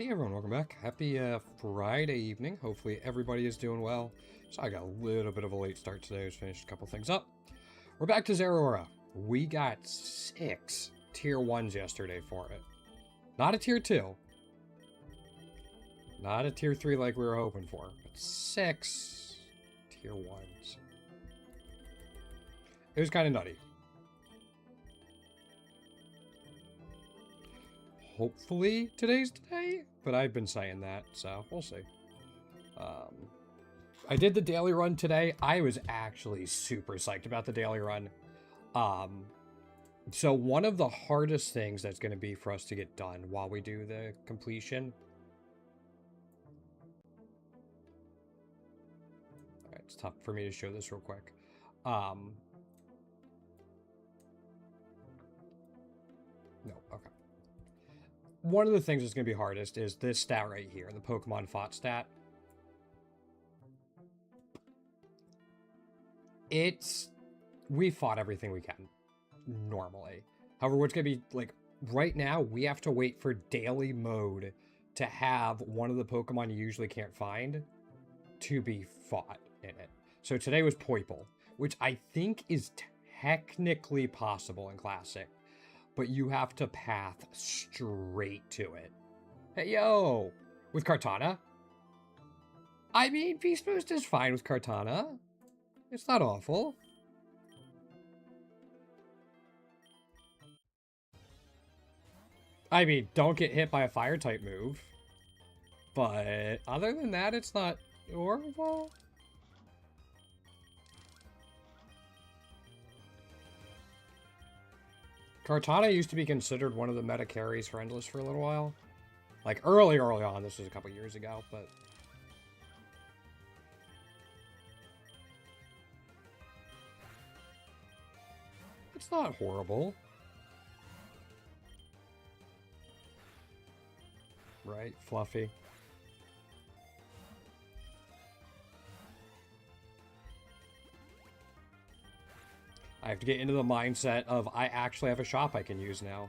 Hey everyone, welcome back. Happy Friday evening. Hopefully everybody is doing well. So I got a little bit of a late start today. I just finished a couple things up. We're back to Zeraora. We got 6 tier 1s yesterday for it. Not a tier 2. Not a tier 3 like we were hoping for. But 6 tier 1s. It was kind of nutty. Hopefully today's today, but I've been saying that, so we'll see. I did the daily run today. I was actually super psyched about the daily run. So one of the hardest things that's going to be for us to get done while we do the completion. Alright, it's tough for me to show this real quick. No, okay. One of the things that's going to be hardest is this stat right here, the Pokemon fought stat. We fought everything we can, normally. However, what's going to be, like, right now, we have to wait for daily mode to have one of the Pokemon you usually can't find to be fought in it. So today was Poiple, which I think is technically possible in Classic. But you have to path straight to it. Hey, yo! With Kartana? I mean, Beast Boost is fine with Kartana. It's not awful. I mean, don't get hit by a Fire-type move. But other than that, it's not horrible. Kartana used to be considered one of the meta carries for Endless for a little while. Like, early on. This was a couple years ago, but... it's not horrible. Right? Fluffy. I have to get into the mindset of I actually have a shop I can use now.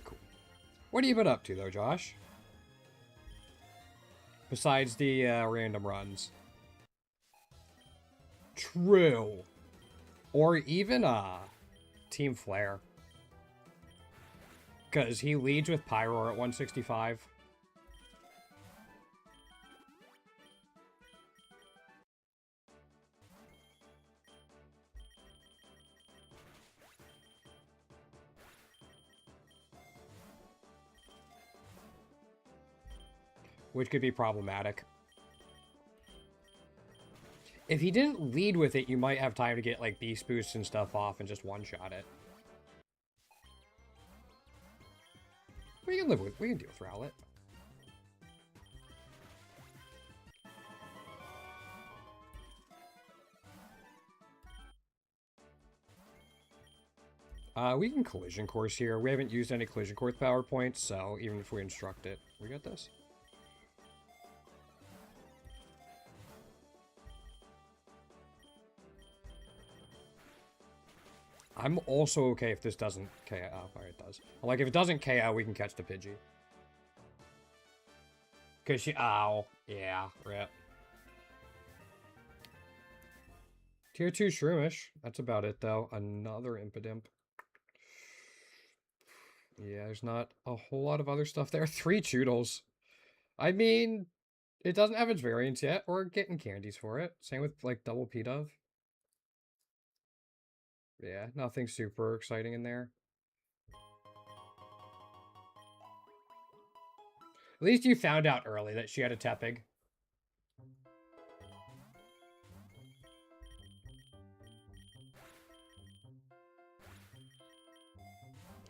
Cool. What have you been up to, though, Josh? Besides the random runs. True. Or even Team Flare. Because he leads with Pyroar at 165. Which could be problematic. If he didn't lead with it, you might have time to get, like, Beast Boosts and stuff off and just one-shot it. We can live with. We can deal with Rowlet. We can Collision Course here. We haven't used any Collision Course power points, so even if we instruct it, we got this. I'm also okay if this doesn't KO. Oh, alright, it does. Like, if it doesn't KO, we can catch the Pidgey. Because she... ow. Yeah, rip. Tier 2 Shroomish. That's about it, though. Another Impidimp. Yeah, there's not a whole lot of other stuff there. 3 Choodles. I mean, it doesn't have its variants yet. We're getting candies for it. Same with, like, double P-Dove. Yeah, nothing super exciting in there. At least you found out early that she had a Tepig.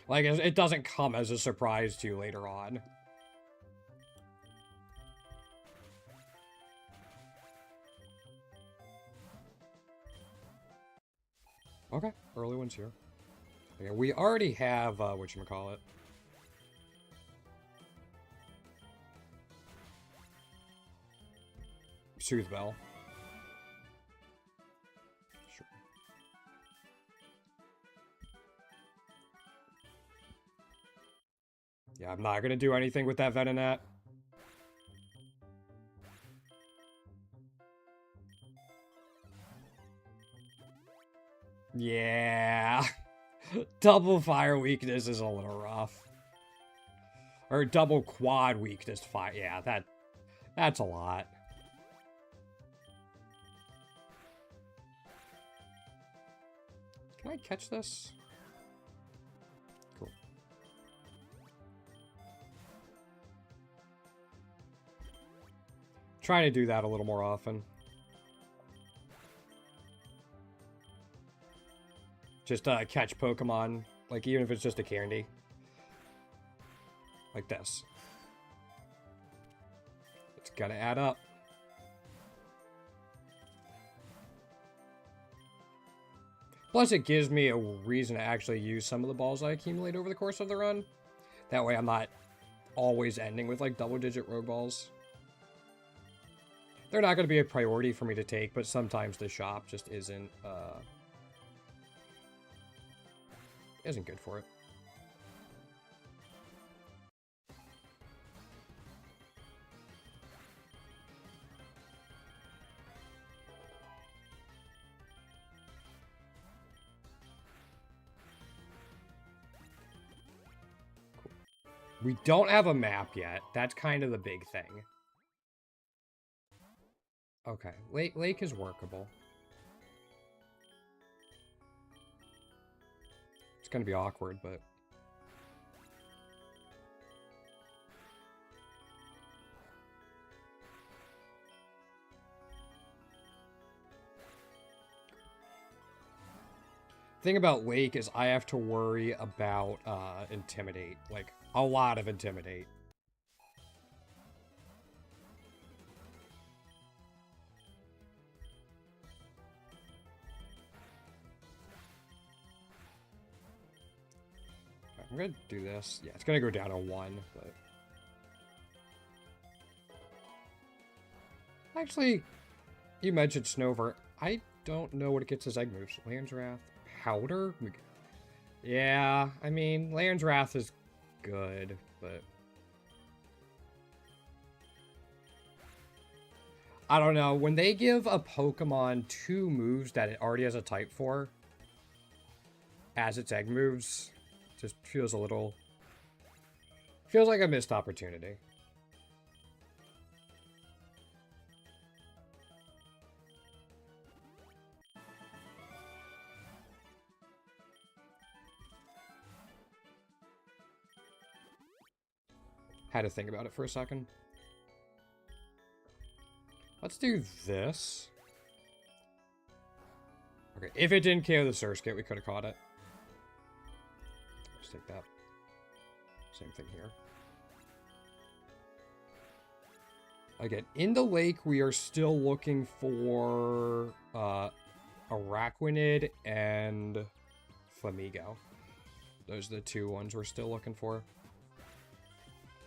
Like, it doesn't come as a surprise to you later on. Okay, early ones here. Okay, we already have, whatchamacallit. Soothe Bell. Sure. Yeah, I'm not gonna do anything with that Venonat. Yeah. Double fire weakness is a little rough. Or double quad weakness fire. Yeah, that's a lot. Can I catch this? Cool. Trying to do that a little more often. Just catch Pokemon, like even if it's just a candy. Like this. It's gotta add up. Plus, it gives me a reason to actually use some of the balls I accumulate over the course of the run. That way I'm not always ending with, like, double-digit rogue balls. They're not going to be a priority for me to take, but sometimes the shop just isn't good for it. We don't have a map yet. That's kind of the big thing. Okay, lake is workable. It's gonna be awkward, but... thing about lake is I have to worry about intimidate. Like, a lot of intimidate. I'm gonna do this. Yeah, it's gonna go down to 1, but... actually, you mentioned Snover. I don't know what it gets as egg moves. Land's Wrath, Powder? Yeah, I mean, Land's Wrath is good, but... I don't know. When they give a Pokemon 2 moves that it already has a type for, as its egg moves, just feels a little... feels like a missed opportunity. Had to think about it for a second. Let's do this. Okay, if it didn't KO the Surskit, we could have caught it. Let's take that. Same thing here. Again, in the lake, we are still looking for Araquanid and Flamigo. Those are the 2 ones we're still looking for.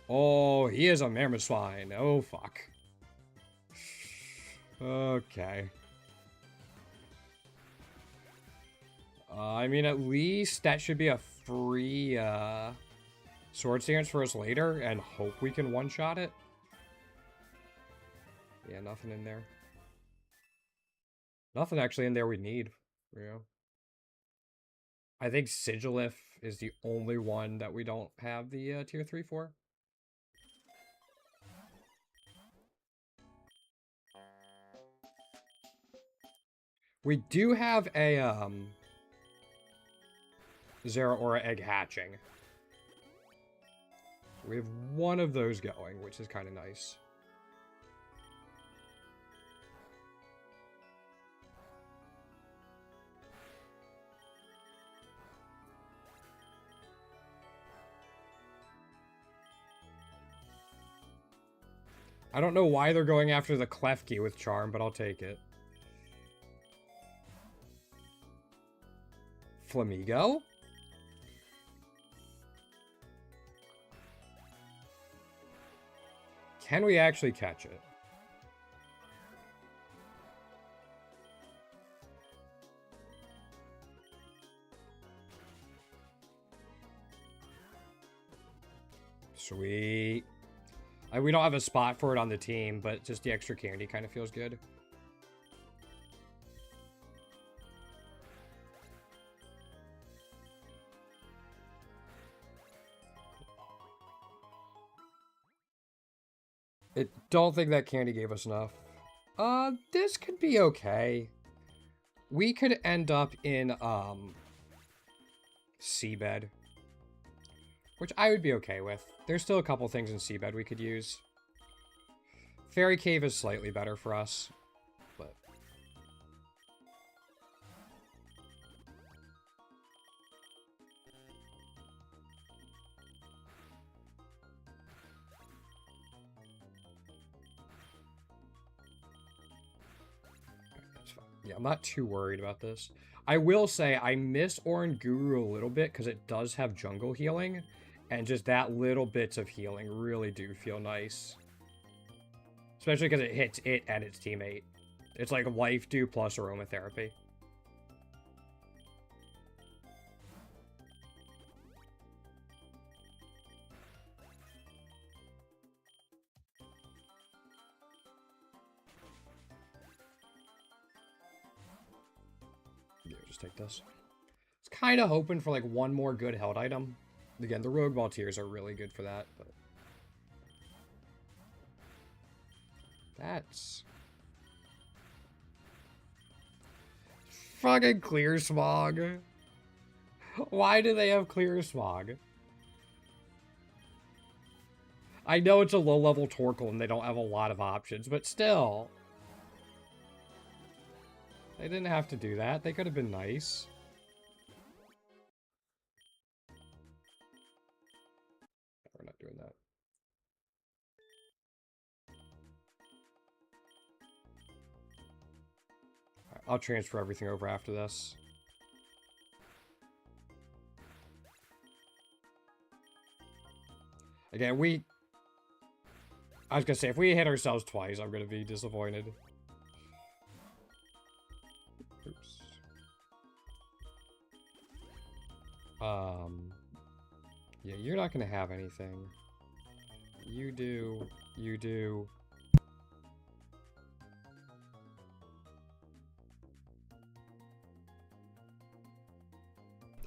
Oh, he is a Mamoswine. Oh, fuck. Okay. I mean, at least that should be a free Swords Dance for us later, and hope we can one-shot it. Yeah, nothing in there. Nothing actually in there we need. Yeah. I think Sigilif is the only one that we don't have the tier 3 for. We do have a Zeraora egg hatching. So we have one of those going, which is kind of nice. I don't know why they're going after the Klefki with Charm, but I'll take it. Flamigo? Can we actually catch it? Sweet. We don't have a spot for it on the team, but just the extra candy kind of feels good. I don't think that candy gave us enough. This could be okay. We could end up in, seabed. Which I would be okay with. There's still a couple things in seabed we could use. Fairy Cave is slightly better for us, but... Yeah, I'm not too worried about this. I will say I miss Oranguru a little bit because it does have jungle healing. And just that little bits of healing really do feel nice. Especially because it hits it and its teammate. It's like life dew plus aromatherapy. Yeah, just take this. It's kind of hoping for like one more good held item. Again, the Rogue Volteers are really good for that, but... That's... Fucking Clear Smog. Why do they have Clear Smog? I know it's a low-level Torkoal and they don't have a lot of options, but still. They didn't have to do that. They could have been nice. We're not doing that. Right, I'll transfer everything over after this. Again, I was gonna say, if we hit ourselves twice, I'm gonna be disappointed. Oops. Yeah, you're not gonna have anything. You do. You do.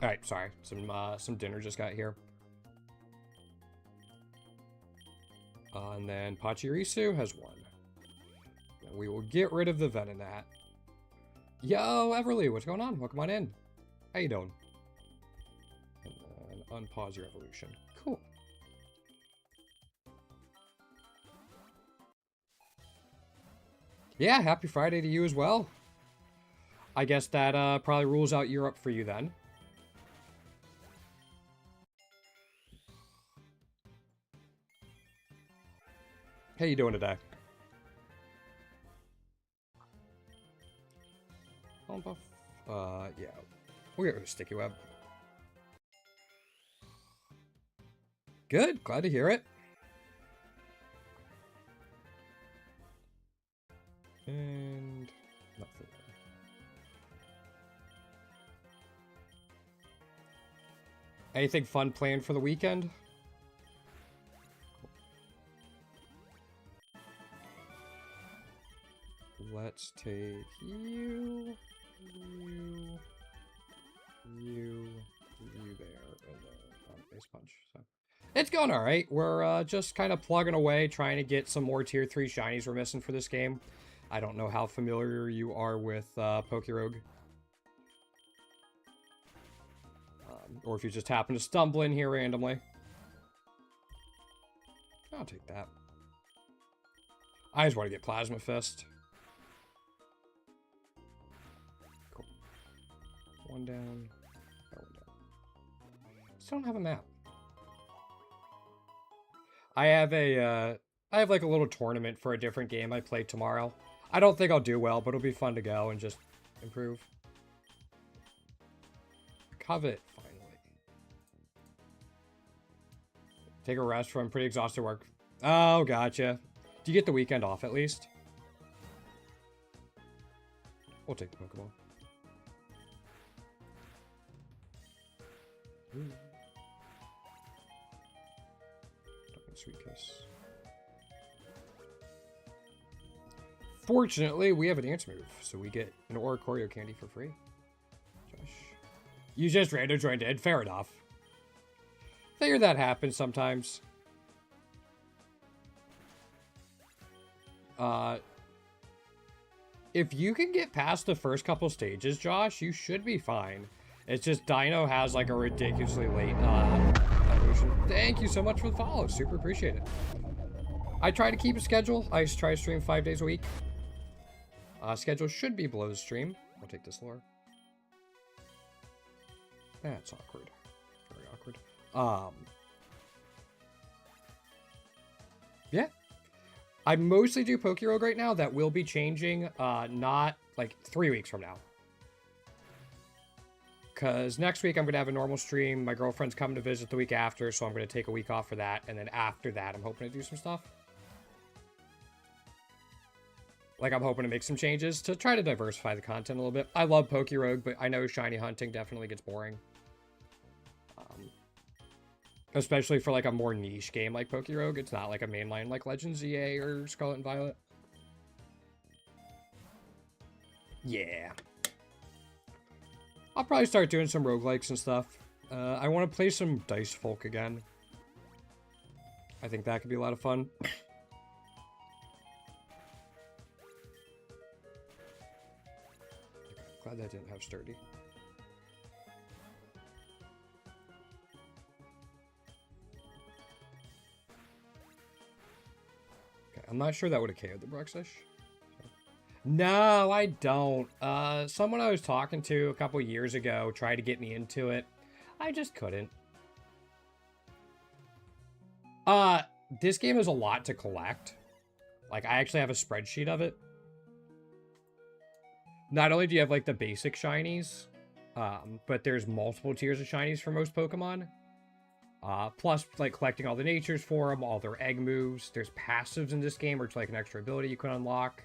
Alright, sorry. Some dinner just got here. And then Pachirisu has one. And we will get rid of the Venonat. Yo, Everly, what's going on? Welcome on in. How you doing? And then unpause your evolution. Cool. Yeah, happy Friday to you as well. I guess that probably rules out Europe for you then. How you doing today? Buff. Yeah. We'll get rid of Sticky Web. Good. Glad to hear it. And nothing. Anything fun planned for the weekend? Let's take you there, and then base punch. So it's going all right. We're just kind of plugging away, trying to get some more tier 3 shinies we're missing for this game. I don't know how familiar you are with Pokerogue. Or if you just happen to stumble in here randomly. I'll take that. I just want to get Plasma Fist. Cool. One down. Oh, one down. Still don't have a map. I have like a little tournament for a different game I play tomorrow. I don't think I'll do well, but it'll be fun to go and just improve. Covet, finally. Take a rest from pretty exhausted work. Oh, gotcha. Do you get the weekend off at least? We'll take the Pokeball. Sweet kiss. Fortunately, we have a dance move, so we get an Oricorio candy for free. Josh. You just random joined in. Fair enough. Figure that happens sometimes. If you can get past the first couple stages, Josh, you should be fine. It's just Dino has like a ridiculously late evolution. Thank you so much for the follow. Super appreciate it. I try to keep a schedule. I try to stream 5 days a week. Schedule should be below the stream. I'll take this lore. That's awkward. Very awkward. Yeah. I mostly do Pokerogue right now. That will be changing, not like 3 weeks from now. Because next week I'm going to have a normal stream. My girlfriend's coming to visit the week after, so I'm going to take a week off for that. And then after that, I'm hoping to do some stuff. Like, I'm hoping to make some changes to try to diversify the content a little bit. I love Pokerogue, but I know shiny hunting definitely gets boring. Especially for, like, a more niche game like Pokerogue. It's not like a mainline like Legends EA or Scarlet and Violet. Yeah. I'll probably start doing some roguelikes and stuff. I want to play some Dice Folk again. I think that could be a lot of fun. Glad that didn't have sturdy. Okay, I'm not sure that would have KO'd the Bruxish. No, I don't. Someone I was talking to a couple years ago tried to get me into it. I just couldn't. This game is a lot to collect. Like, I actually have a spreadsheet of it. Not only do you have, like, the basic shinies, but there's multiple tiers of shinies for most Pokemon. Plus, like, collecting all the natures for them, all their egg moves. There's passives in this game, which, like, an extra ability you can unlock.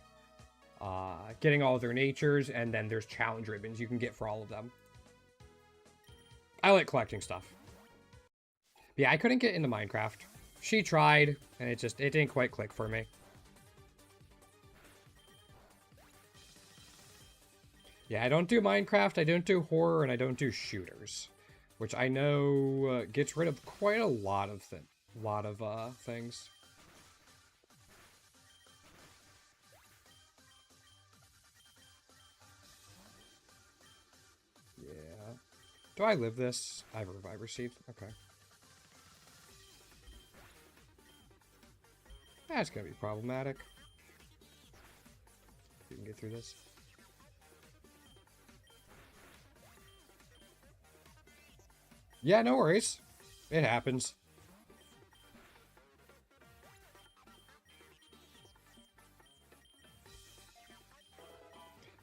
Getting all of their natures, and then there's challenge ribbons you can get for all of them. I like collecting stuff. But yeah, I couldn't get into Minecraft. She tried, and it didn't quite click for me. Yeah, I don't do Minecraft, I don't do horror, and I don't do shooters. Which I know gets rid of quite a lot of things. Yeah. Do I live this? I have a revive received. Okay. That's gonna be problematic. We can get through this. Yeah, no worries. It happens.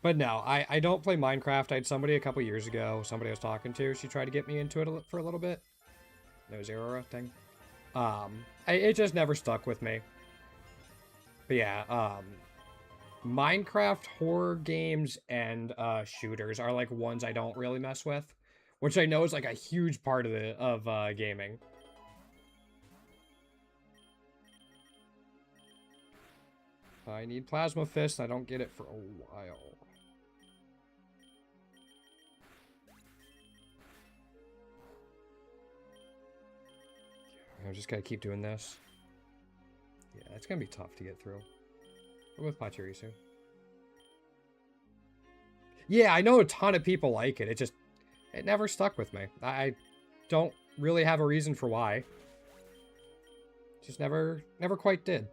But no, I don't play Minecraft. I had somebody a couple years ago, somebody I was talking to, she tried to get me into it for a little bit. No Zerora thing. It just never stuck with me. But yeah, Minecraft, horror games, and shooters are like ones I don't really mess with. Which I know is like a huge part of gaming. I need Plasma Fist. I don't get it for a while. I'm just gonna keep doing this. Yeah, it's gonna be tough to get through. What with Pachirisu? Yeah, I know a ton of people like it. It never stuck with me. I don't really have a reason for why. Just never quite did.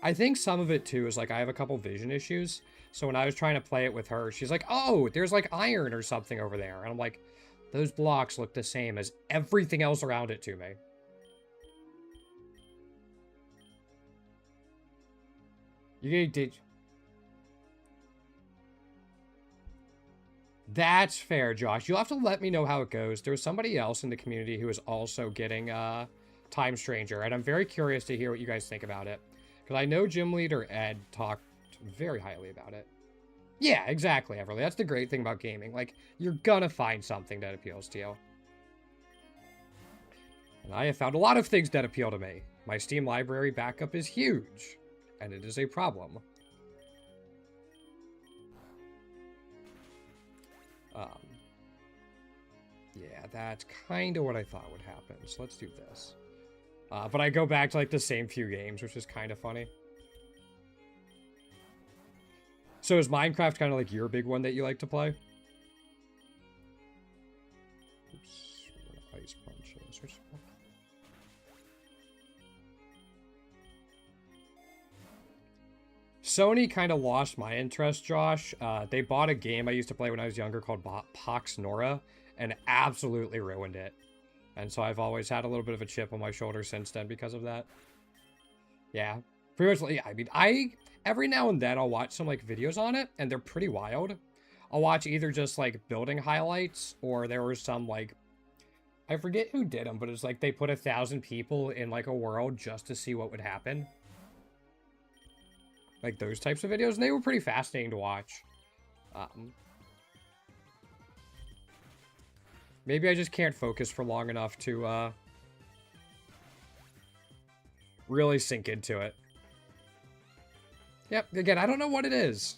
I think some of it, too, is like I have a couple vision issues. So when I was trying to play it with her, she's like, oh, there's like iron or something over there. And I'm like, those blocks look the same as everything else around it to me. You did... That's fair, Josh. You'll have to let me know how it goes. There was somebody else in the community who is also getting Time Stranger, and I'm very curious to hear what you guys think about it. Because I know Gym Leader Ed talked very highly about it. Yeah, exactly, Everly. That's the great thing about gaming. Like, you're gonna find something that appeals to you. And I have found a lot of things that appeal to me. My Steam library backup is huge, and it is a problem. Yeah, that's kind of what I thought would happen. So let's do this. But I go back to like the same few games, which is kind of funny. So is Minecraft kind of like your big one that you like to play? Oops, ice punches. Sony kind of lost my interest, Josh. They bought a game I used to play when I was younger called Pokerogue and absolutely ruined it. And so I've always had a little bit of a chip on my shoulder since then because of that. Yeah, pretty much. Yeah, I mean, every now and then I'll watch some like videos on it, and they're pretty wild. I'll watch either just like building highlights, or there was some like, I forget who did them, but it's like they put 1,000 people in like a world just to see what would happen. Like those types of videos, and they were pretty fascinating to watch. Maybe I just can't focus for long enough to really sink into it. Yep, again, I don't know what it is.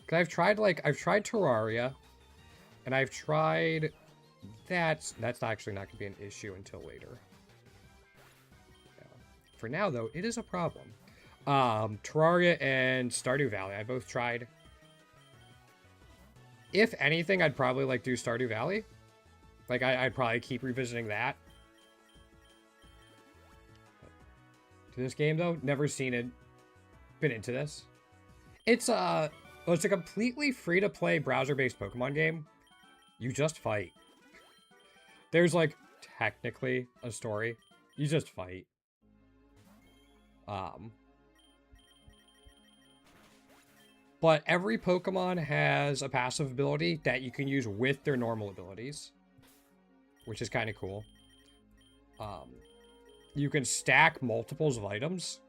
'Cause I've tried Terraria, and I've tried that's actually not gonna be an issue until later. For now, though, it is a problem. Terraria and Stardew Valley, I both tried. If anything, I'd probably like do Stardew Valley. Like, I'd probably keep revisiting that. To this game, though, never seen it. Been into this. It's a completely free-to-play browser-based Pokemon game. You just fight. There's, like, technically a story. You just fight. But every Pokemon has a passive ability that you can use with their normal abilities, which is kind of cool. You can stack multiples of items.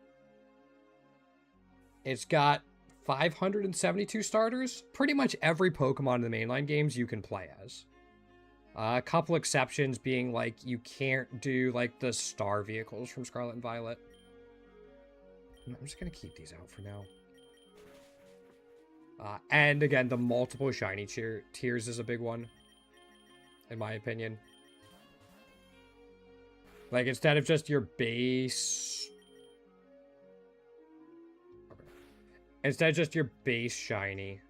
It's got 572 starters. Pretty much every Pokemon in the mainline games you can play as. A couple exceptions being like you can't do like the star vehicles from Scarlet and Violet. I'm just going to keep these out for now. And again, the multiple shiny tiers is a big one, in my opinion. Like, instead of just your base... Instead of just your base shiny,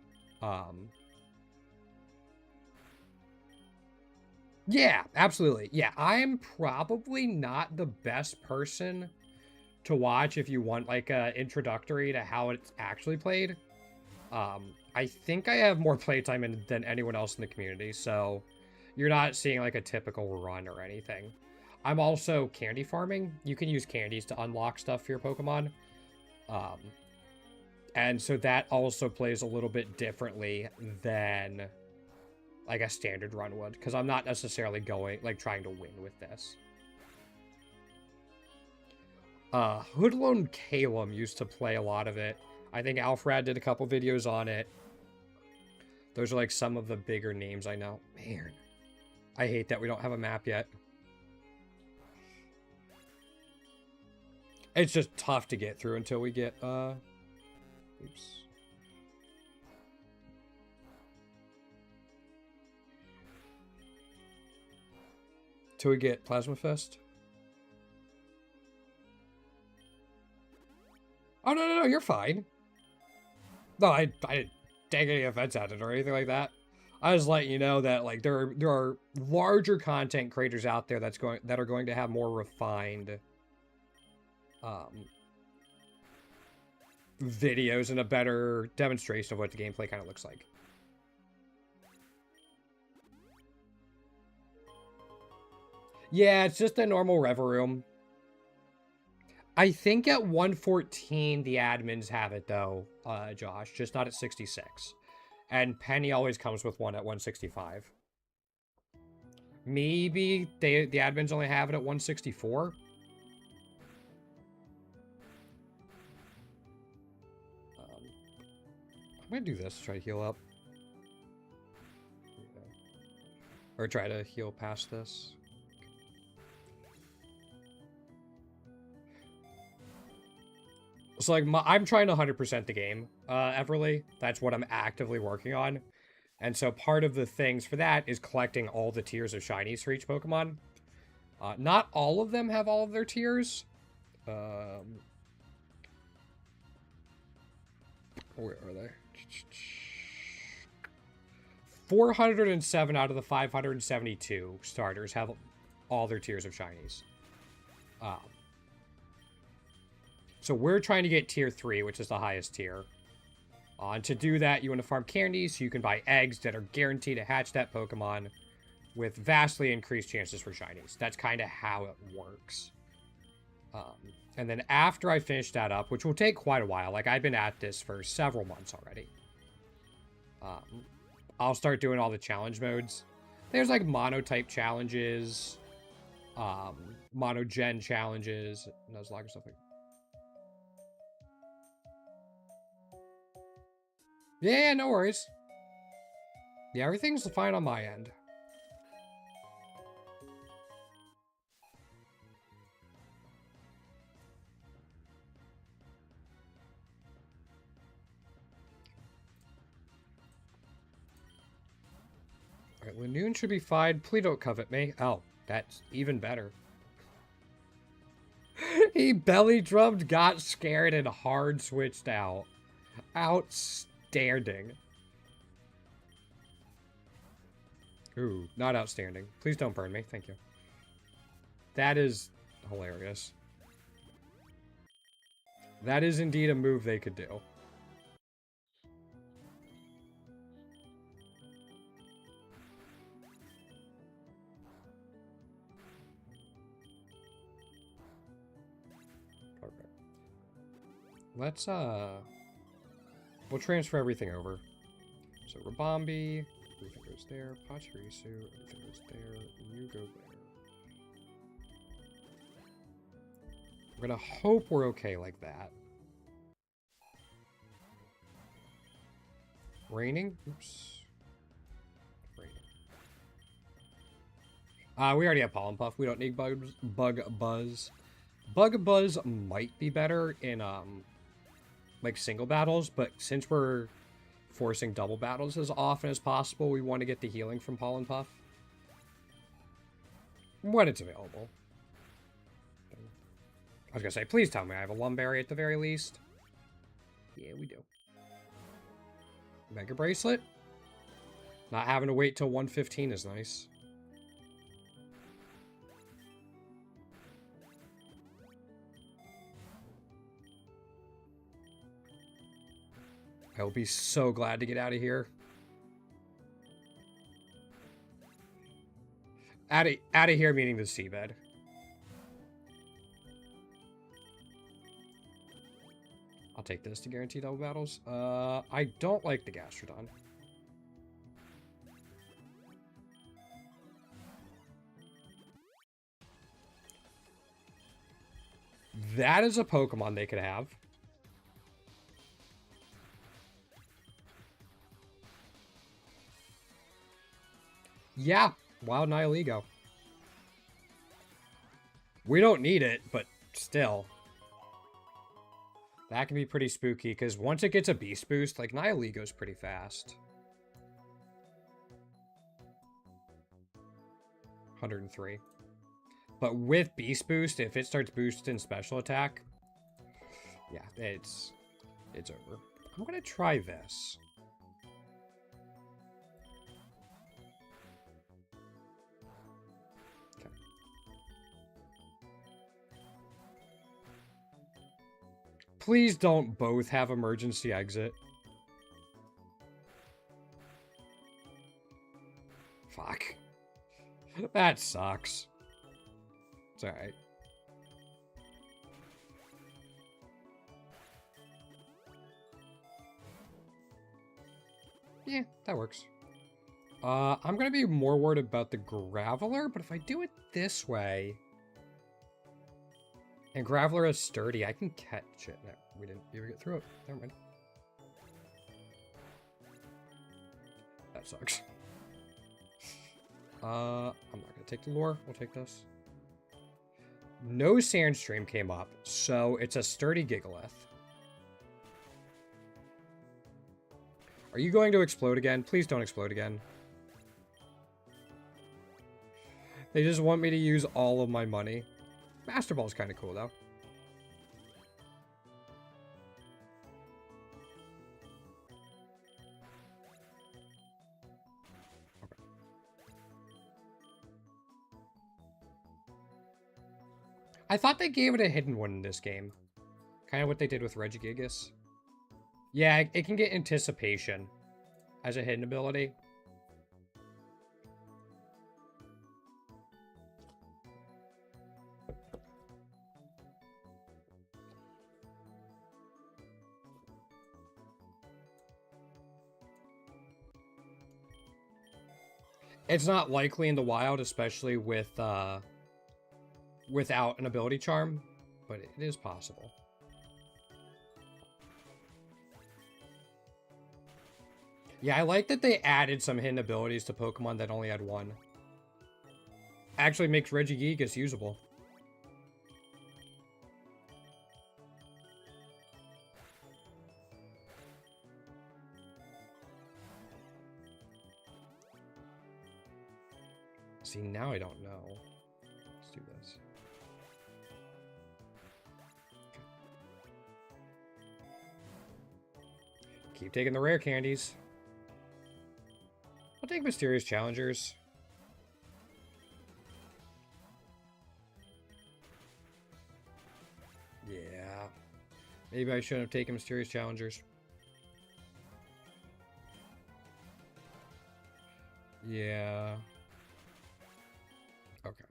yeah, absolutely. Yeah, I'm probably not the best person to watch if you want, like, a introductory to how it's actually played. I think I have more playtime than anyone else in the community, so you're not seeing, like, a typical run or anything. I'm also candy farming. You can use candies to unlock stuff for your Pokemon. And so that also plays a little bit differently than, like, a standard run would, because I'm not necessarily going, like, trying to win with this. Hoodlum Calum used to play a lot of it. I think Alfred did a couple videos on it. Those are, like, some of the bigger names I know. Man, I hate that we don't have a map yet. It's just tough to get through until we get, oops. Till we get Plasma Fest. Oh, no, you're fine. No, I didn't take any offense at it or anything like that. I was letting you know that, like, there are larger content creators out there that are going to have more refined videos and a better demonstration of what the gameplay kind of looks like. Yeah, it's just a normal Reverum. I think at 114 the admins have it though, Josh, just not at 66. And Penny always comes with one at 165. Maybe the admins only have it at 164. I'm gonna do this to try to heal up. Or try to heal past this. So, like, I'm trying to 100% the game, Everly. That's what I'm actively working on. And so part of the things for that is collecting all the tiers of shinies for each Pokemon. Not all of them have all of their tiers. Where are they? 407 out of the 572 starters have all their tiers of shinies. So we're trying to get tier 3, which is the highest tier. And to do that, you want to farm candies, so you can buy eggs that are guaranteed to hatch that Pokemon with vastly increased chances for shinies. That's kind of how it works. And then after I finish that up, which will take quite a while, like I've been at this for several months already, I'll start doing all the challenge modes. There's like mono-type challenges, mono-gen challenges, and those like stuff like. Yeah, no worries. Yeah, everything's fine on my end. Alright, Lanoon should be fine. Please don't covet me. Oh, that's even better. He belly drummed, got scared, and hard switched out. Outstanding. Ooh, not outstanding. Please don't burn me. Thank you. That is hilarious. That is indeed a move they could do. Okay. Let's, we'll transfer everything over. So, Rabombi, everything goes there. Pachirisu, everything goes there. You go there. We're gonna hope we're okay like that. Raining? Oops. Raining. We already have Pollen Puff. We don't need Bug Buzz. Bug Buzz might be better in, like, single battles, but since we're forcing double battles as often as possible, we want to get the healing from Pollen Puff. When it's available. I was gonna say, please tell me I have a Lumberry at the very least. Yeah, we do. Mega Bracelet? Not having to wait till 115 is nice. I'll be so glad to get out of here. Out of here meaning the seabed. I'll take this to guarantee double battles. I don't like the Gastrodon. That is a Pokemon they could have. Yeah, Wild Nihilego. We don't need it, but still. That can be pretty spooky, because once it gets a Beast Boost, like, Nihilego's pretty fast. 103. But with Beast Boost, if it starts boosting special attack, yeah, it's over. I'm gonna try this. Okay. Please don't both have emergency exit. Fuck. That sucks. It's alright. Yeah, that works. I'm gonna be more worried about the Graveler, but if I do it this way... And Graveler is sturdy, I can catch it. No, we didn't even get through it. Never mind. That sucks. I'm not gonna take the lure. We'll take this. No Sandstream came up, so it's a sturdy Gigalith. Are you going to explode again? Please don't explode again. They just want me to use all of my money. Master Ball's kind of cool, though. Okay. I thought they gave it a hidden one in this game. Kind of what they did with Regigigas. Yeah, it can get Anticipation as a hidden ability. It's not likely in the wild, especially with without an ability charm, but it is possible. Yeah, I like that they added some hidden abilities to Pokemon that only had one. Actually makes Regigigas usable. See, now I don't know. Let's do this. Keep taking the rare candies. I'll take Mysterious Challengers. Yeah. Maybe I shouldn't have taken Mysterious Challengers. Yeah. Okay.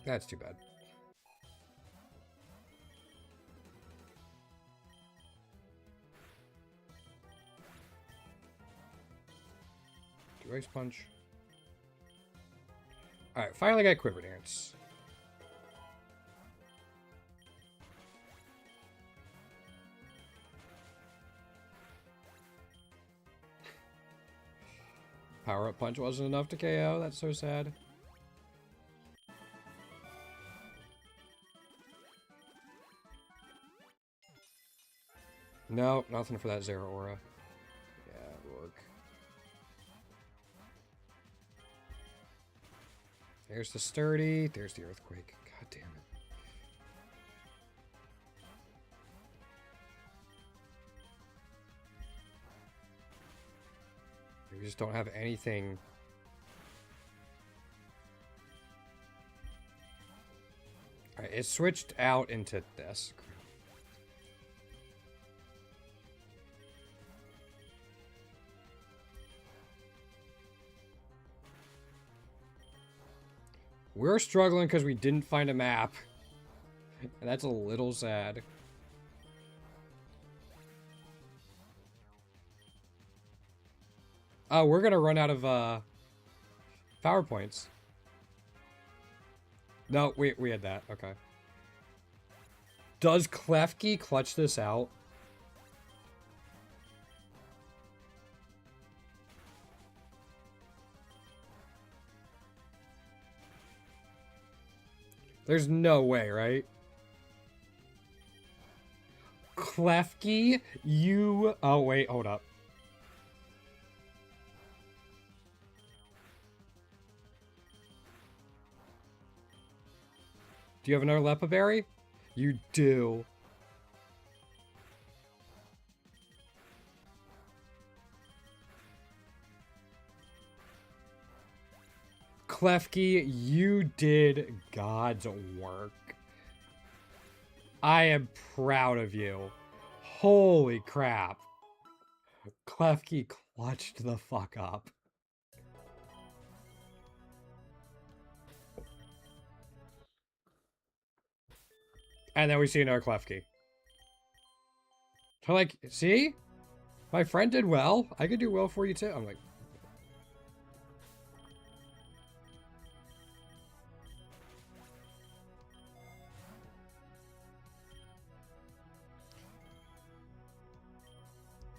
That's too bad. Do Ice Punch. Alright, finally got Quiver Dance. Power Up Punch wasn't enough to KO. That's so sad. No, nothing for that Zeraora. Yeah, Rourke. There's the Sturdy. There's the Earthquake. God damn it. We just don't have anything. Alright, it switched out into this. We're struggling because we didn't find a map. And that's a little sad. Oh, we're gonna run out of power points. No, we had that. Okay. Does Klefki clutch this out? There's no way, right? Klefki, you... Oh, wait, hold up. Do you have another Lepa Berry? You do. Klefki, you did God's work. I am proud of you. Holy crap. Klefki clutched the fuck up. And then we see another Klefki. So like, see? My friend did well. I could do well for you too. I'm like...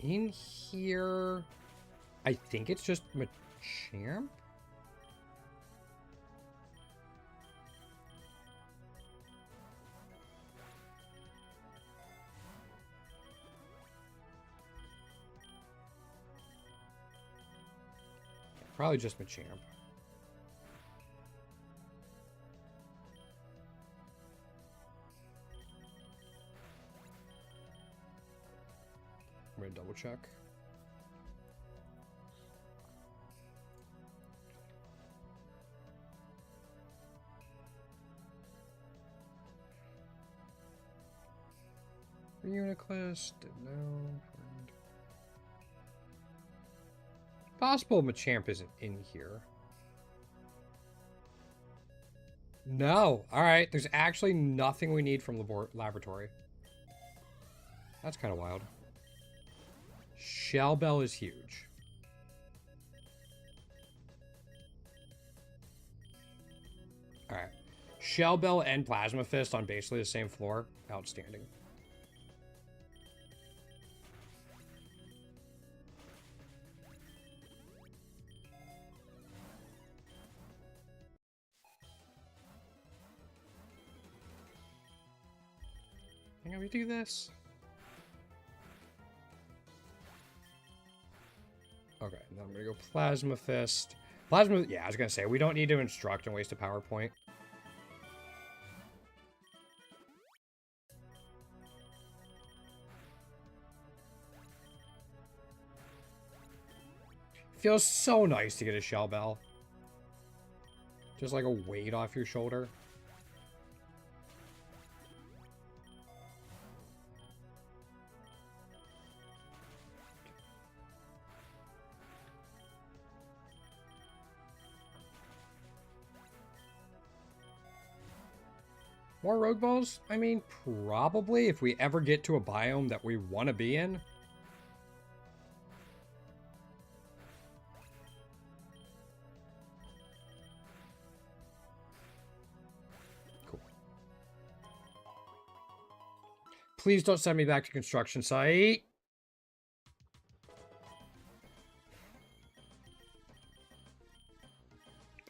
In here... I think it's just Machamp? Probably just Machamp. I'm gonna double check. Uniclus, didn't know. Possible Machamp isn't in here. No. Alright, there's actually nothing we need from the laboratory. That's kind of wild. Shell Bell is huge. Alright. Shell Bell and Plasma Fist on basically the same floor. Outstanding. Can we do this? Okay, now I'm gonna go Plasma Fist. Plasma, yeah, I was gonna say, we don't need to instruct and waste a PowerPoint. Feels so nice to get a Shell Bell. Just like a weight off your shoulder. More Rogue Balls? I mean, probably if we ever get to a biome that we want to be in. Cool. Please don't send me back to construction site.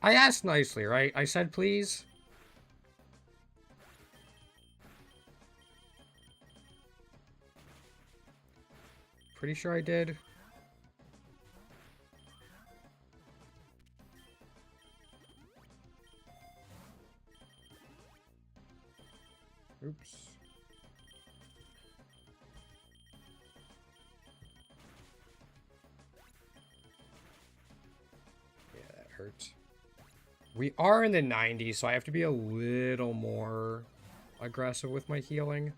I asked nicely, right? I said please. Pretty sure I did. Oops. Yeah, that hurts. We are in the 90s, so I have to be a little more aggressive with my healing.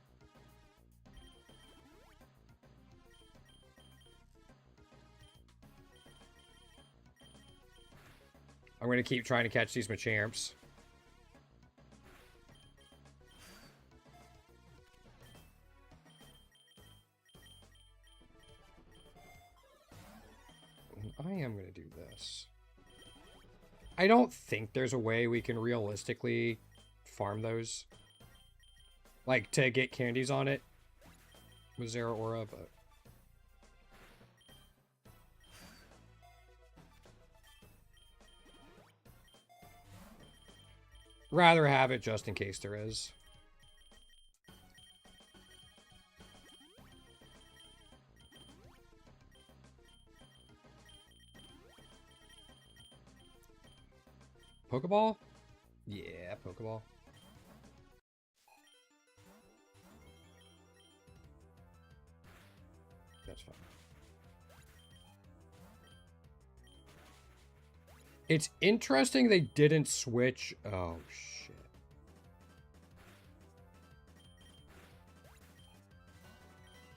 I'm going to keep trying to catch these Machamps. I am going to do this. I don't think there's a way we can realistically farm those. Like, to get candies on it with Zeraora, but... rather have it just in case there is. Pokeball? Yeah, Pokeball. That's fine. It's interesting they didn't switch. Oh, shit.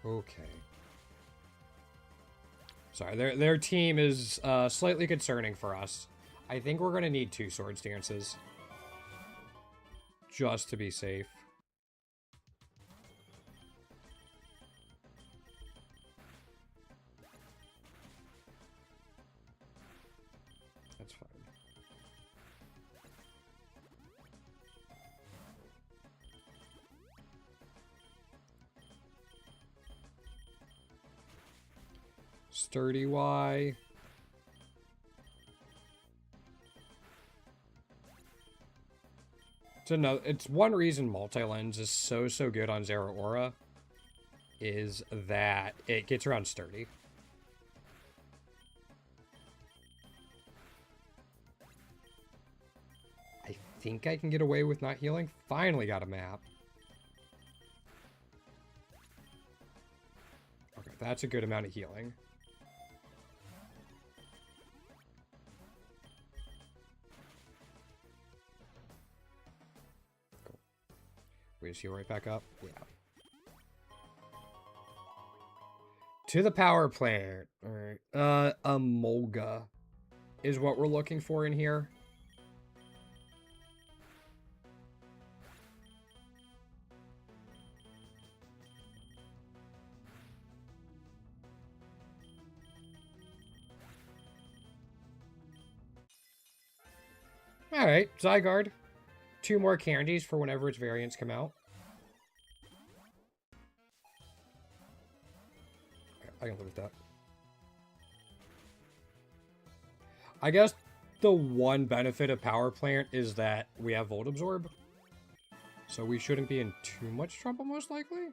Okay. Sorry, their team is slightly concerning for us. I think we're going to need 2 Swords Dances. Just to be safe. That's fine. Sturdy Y. It's one reason multi-lens is so good on Zeraora is that it gets around sturdy. think I can get away with not healing. Finally got a map. Okay, that's a good amount of healing. Cool. We just heal right back up? Yeah. To the power plant. Alright. A Molga is what we're looking for in here. Alright, Zygarde. 2 more candies for whenever its variants come out. I can live with that. I guess the one benefit of Power Plant is that we have Volt Absorb. So we shouldn't be in too much trouble, most likely.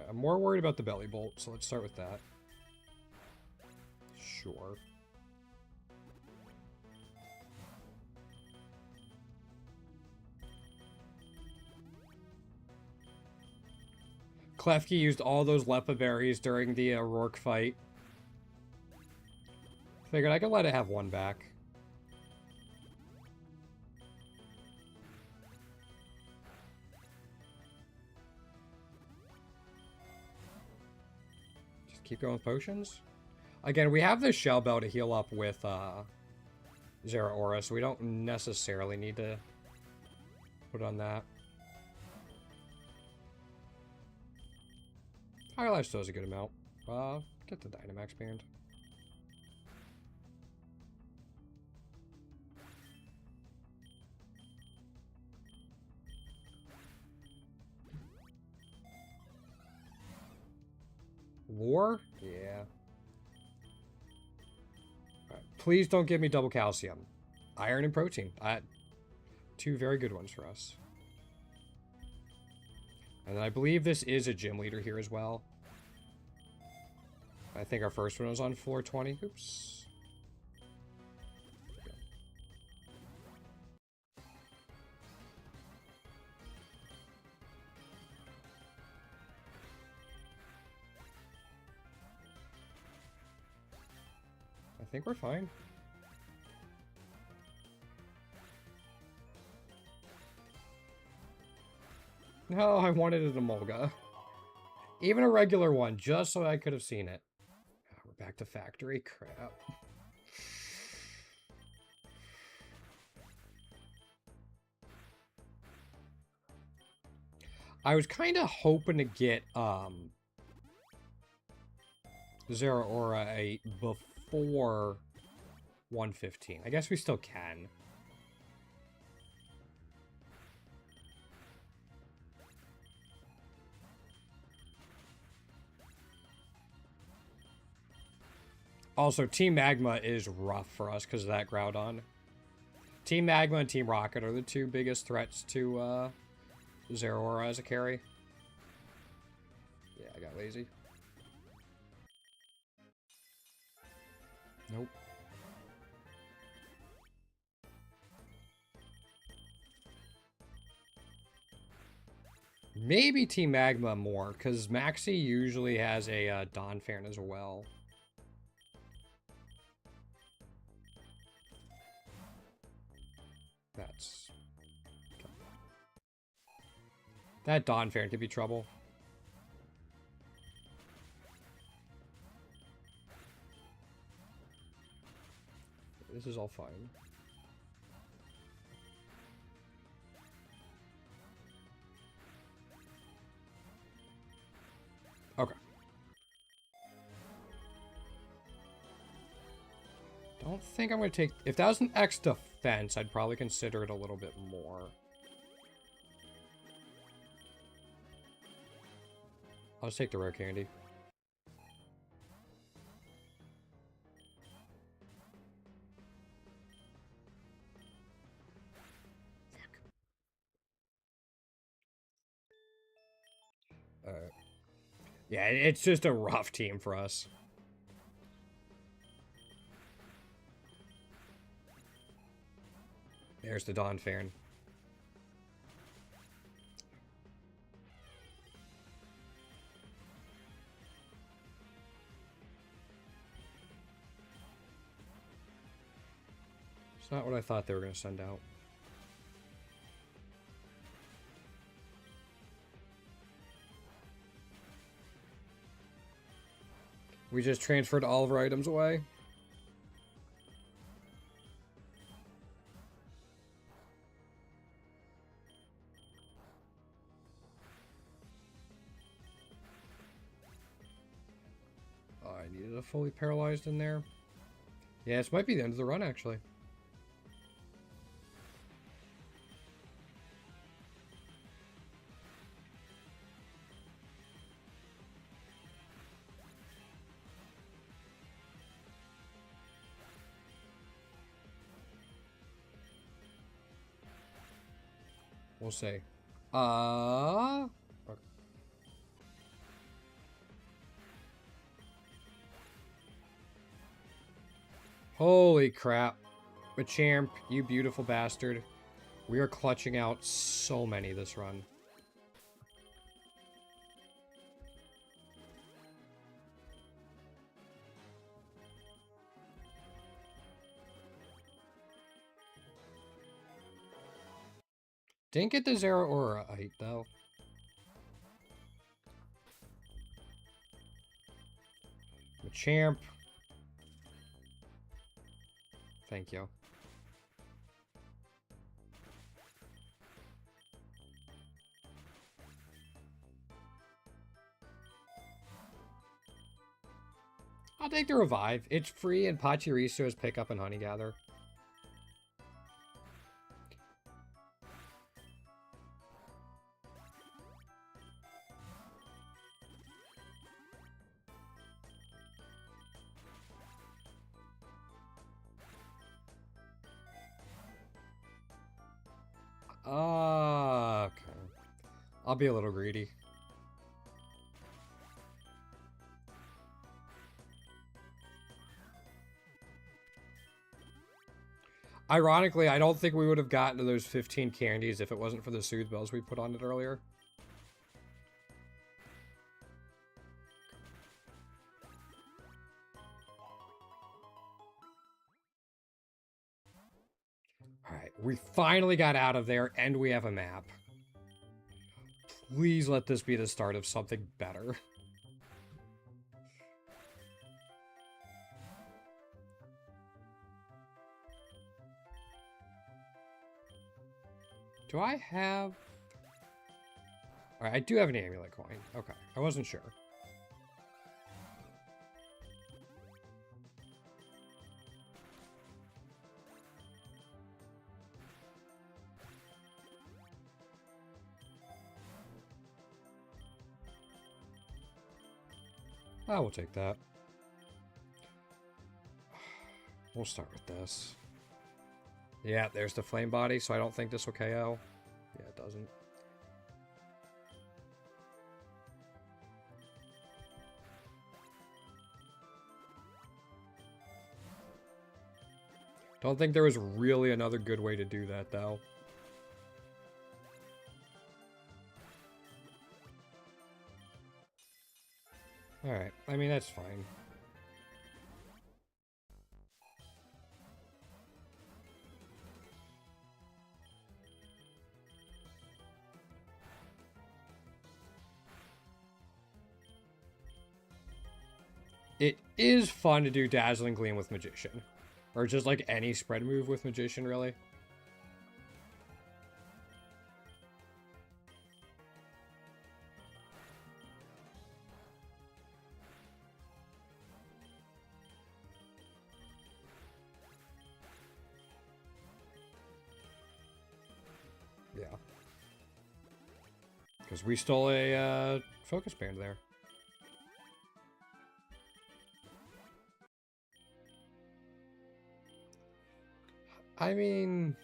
I'm more worried about the Belly Bolt, so let's start with that. Sure. Klefki used all those Lepa berries during the Rourke fight. Figured I could let it have one back. Just keep going with potions. Again, we have the Shell Bell to heal up with Zeraora, so we don't necessarily need to put on that. Higher Life still is a good amount. Get the Dynamax band. War? Yeah. Right. Please don't give me double calcium. Iron and protein. 2 very good ones for us. And I believe this is a gym leader here as well. I think our first one was on floor 20. Oops. I think we're fine. No, I wanted an Emolga. Even a regular one, just so I could have seen it. Oh, we're back to factory. Crap. I was kind of hoping to get Zeraora before 115. I guess we still can. Also, Team Magma is rough for us because of that Groudon. Team Magma and Team Rocket are the 2 biggest threats to Zeraora as a carry. Yeah, I got lazy. Nope. Maybe Team Magma more, because Maxie usually has a Donphan as well. That's... That Donphan could be trouble. This is all fine. Okay. Don't think I'm going to take... If that was an X defense, I'd probably consider it a little bit more. I'll just take the rare candy. Yeah, it's just a rough team for us. There's the Dawn Fairn. It's not what I thought they were going to send out. We just transferred all of our items away. Oh, I needed a fully paralyzed in there. Yeah, this might be the end of the run, actually. We'll see. Okay. Holy crap. Machamp, you beautiful bastard. We are clutching out so many this run. Didn't get the Zeraora though. Machamp. Thank you. I'll take the revive. It's free and Pachirisu is pick up and honey gather. Okay. I'll be a little greedy. Ironically, I don't think we would have gotten to those 15 candies if it wasn't for the Soothe Bells we put on it earlier. Alright, we finally got out of there, and we have a map. Please let this be the start of something better. Do I have... Alright, I do have an amulet coin. Okay, I wasn't sure. I will take that. We'll start with this. Yeah, there's the flame body, so I don't think this will KO. Yeah, it doesn't. Don't think there was really another good way to do that, though. Alright, I mean, that's fine. It is fun to do Dazzling Gleam with Magician. Or just like any spread move with Magician, really. Yeah. Because we stole a focus band there. I mean...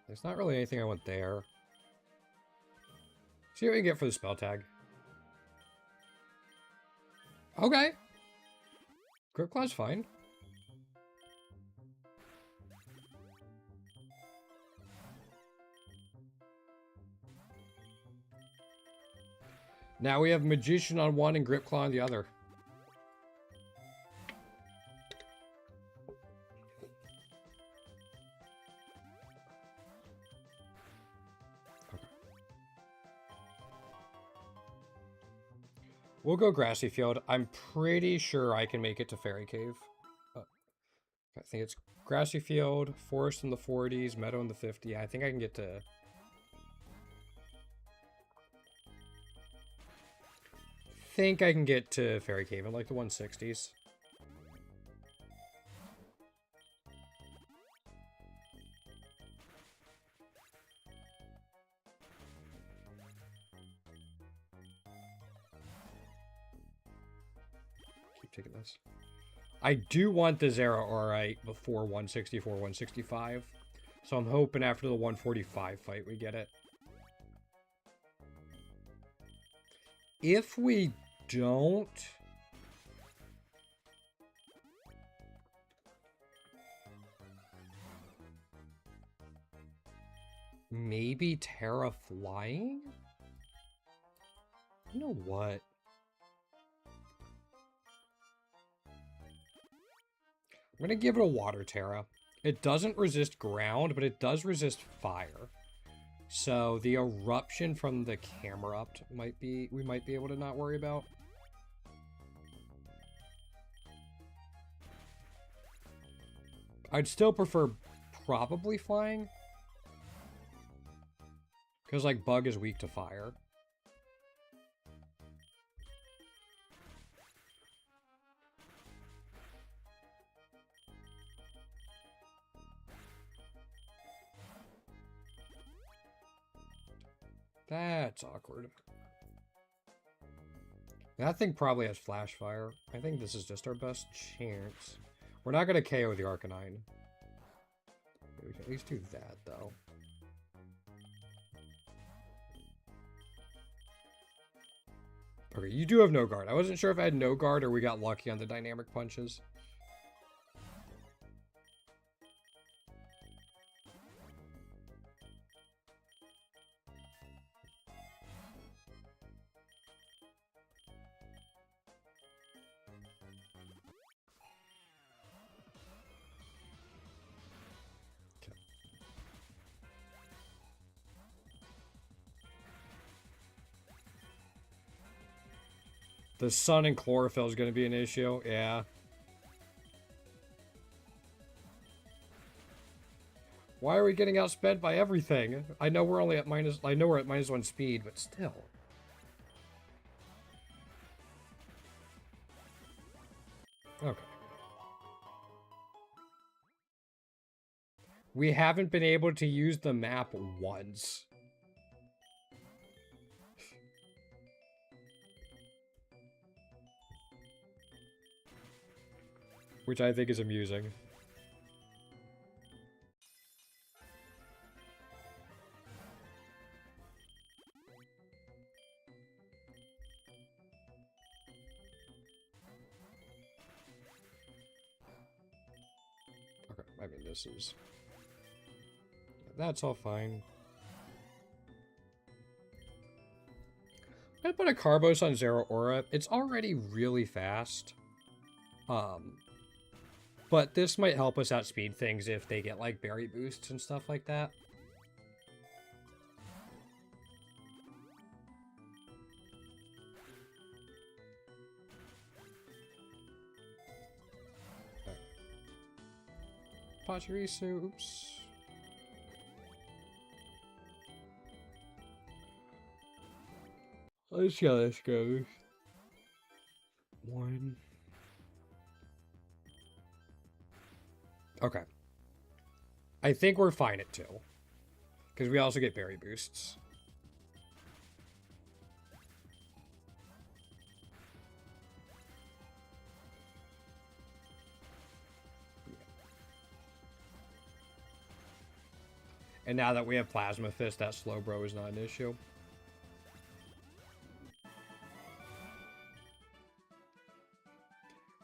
There's not really anything I want there. See what we can get for the spell tag. Okay. Grip Claw's fine. Now we have Magician on one and Grip Claw on the other. Okay. We'll go Grassy Field. I'm pretty sure I can make it to Fairy Cave. I think it's Grassy Field, Forest in the 40s, Meadow in the 50s. Yeah, I think I can get to... think I can get to Fairy Cave in like the 160s. Keep taking this. I do want the Zera Aurite before 164, 165. So I'm hoping after the 145 fight we get it. If we don't... maybe Terra Flying? You know what? I'm going to give it a Water Terra. It doesn't resist ground, but it does resist fire. So the eruption from the camera up might be, we might be able to not worry about. I'd still prefer probably flying. Because like Bug is weak to fire. That's awkward. That thing probably has Flash Fire. I think this is just our best chance. We're not going to KO the Arcanine. We can at least do that, though. Okay, you do have no guard. I wasn't sure if I had no guard or we got lucky on the dynamic punches. The sun and chlorophyll is going to be an issue. Yeah. Why are we getting outspent by everything? I know we're only at minus... I know we're at -1 speed, but still. Okay. We haven't been able to use the map once. Which I think is amusing. Okay, I mean, this is... that's all fine. I'm gonna put a Carbos on Zero Aura. It's already really fast. But this might help us outspeed things if they get, like, berry boosts and stuff like that. Okay. Pachirisu, oops. Let's see how this goes. 1... okay. I think we're fine at 2. Because we also get berry boosts. Yeah. And now that we have Plasma Fist, that Slowbro is not an issue.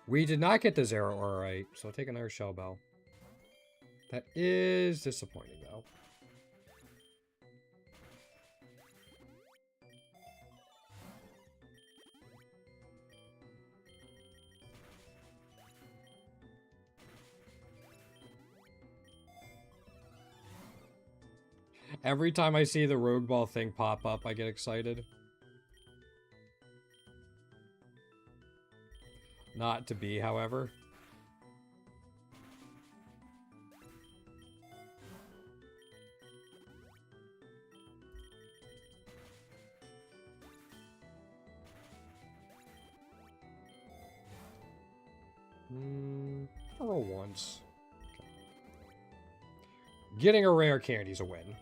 We did not get the Zero Aura right, so I'll take another Shell Bell. That is disappointing, though. Every time I see the Rogue Ball thing pop up, I get excited. Not to be, however. I'll roll once. Okay. Getting a rare candy is a win.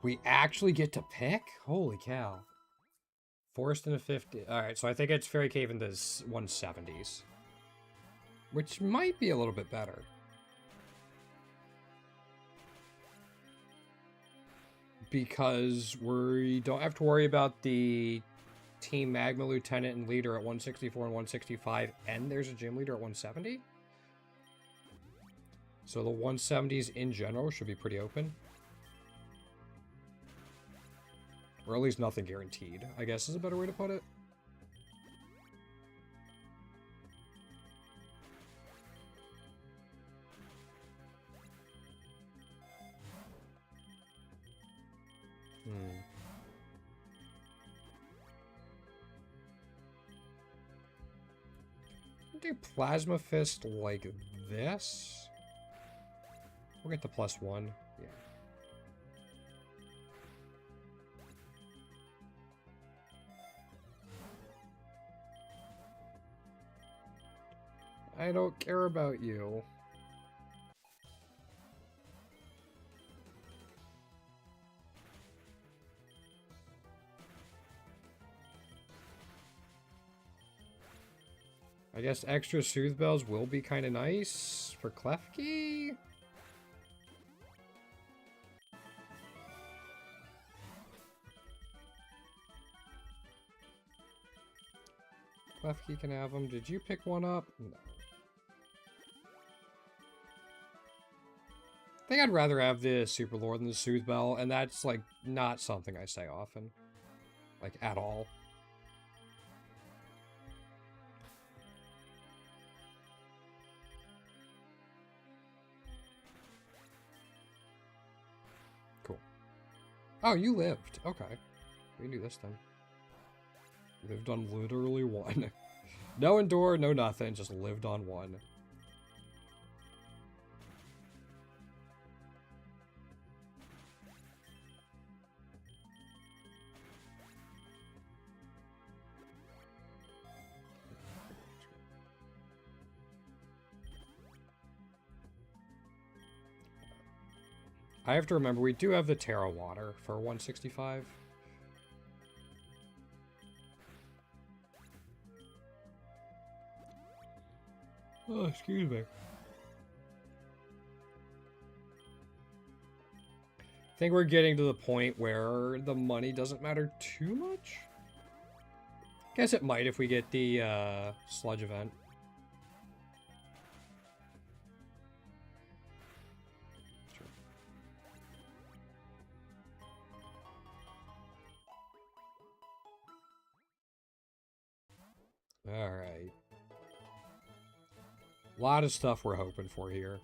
We actually get to pick? Holy cow. Forest in a 50. Alright, so I think it's Fairy Cave in the 170s. Which might be a little bit better. Because we don't have to worry about the Team Magma Lieutenant and Leader at 164 and 165, and there's a Gym Leader at 170? So the 170s in general should be pretty open. Or at least nothing guaranteed, I guess is a better way to put it. Do Plasma Fist like this? We'll get the +1. Yeah. I don't care about you. I guess extra Soothe Bells will be kind of nice for Klefki. Klefki can have them. Did you pick one up? No. I think I'd rather have the Super Lord than the Soothe Bell, and that's, like, not something I say often. Like, at all. Cool. Oh, you lived. Okay. We can do this then. Lived on literally one. No Endure, no nothing, just lived on one. I have to remember, we do have the Terra Water for 165. Oh, excuse me. I think we're getting to the point where the money doesn't matter too much. Guess it might if we get the sludge event. Alright. A lot of stuff we're hoping for here.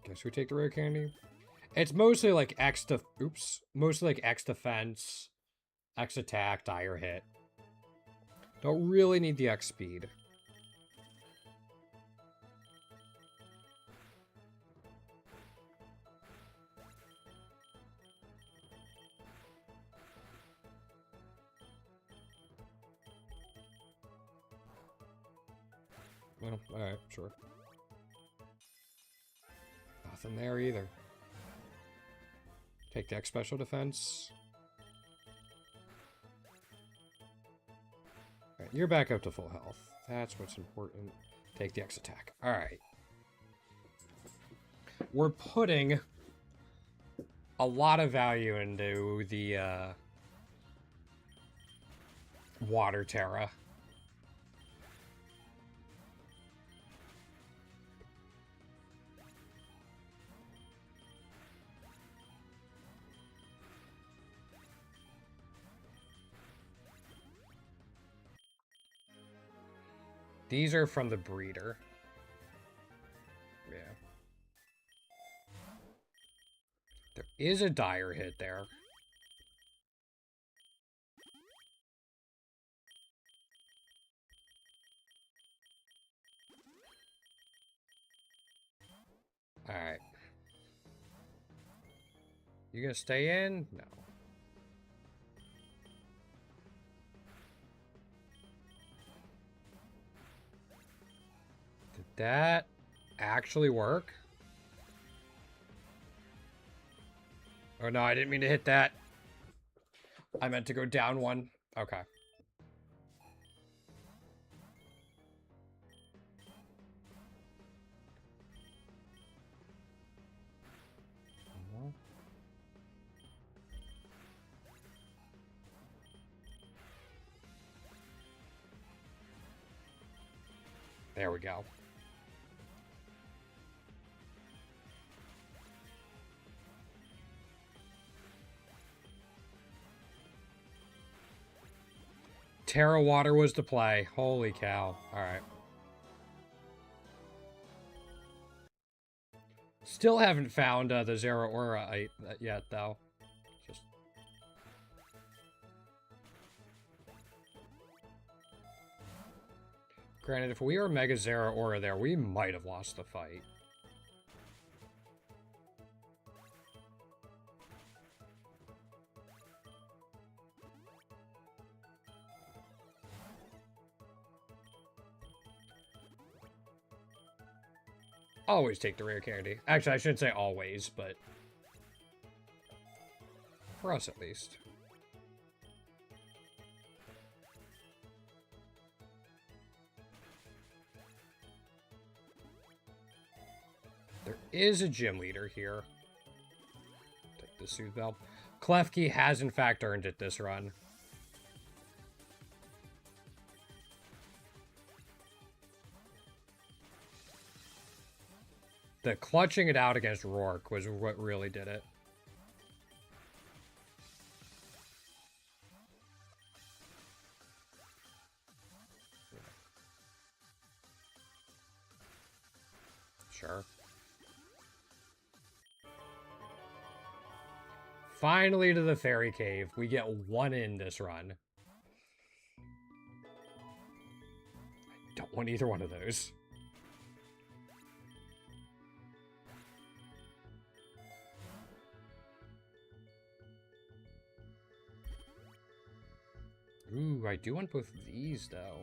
Guess we take the rare candy. It's mostly like mostly like X defense, X attack, dire hit. Don't really need the X speed. Well, alright, sure. Nothing there either. Take the X special defense. Alright, you're back up to full health. That's what's important. Take the X attack. Alright. We're putting a lot of value into the Water Terra. These are from the breeder. Yeah. There is a dire hit there. Alright. You gonna stay in? No. Did that actually work? Oh no, I didn't mean to hit that. I meant to go down one. Okay. There we go. Terra Water was the play. Holy cow. Alright. Still haven't found the Zero Aura yet, though. Just... Granted, if we were Mega Zero Aura there, we might have lost the fight. Always take the rare candy. Actually, I shouldn't say always, but... for us, at least. There is a gym leader here. Take the Soothe Bell. Klefki has, in fact, earned it this run. The clutching it out against Rourke was what really did it. Sure. Finally to the Fairy Cave. We get one in this run. I don't want either one of those. Ooh, I do want both of these, though.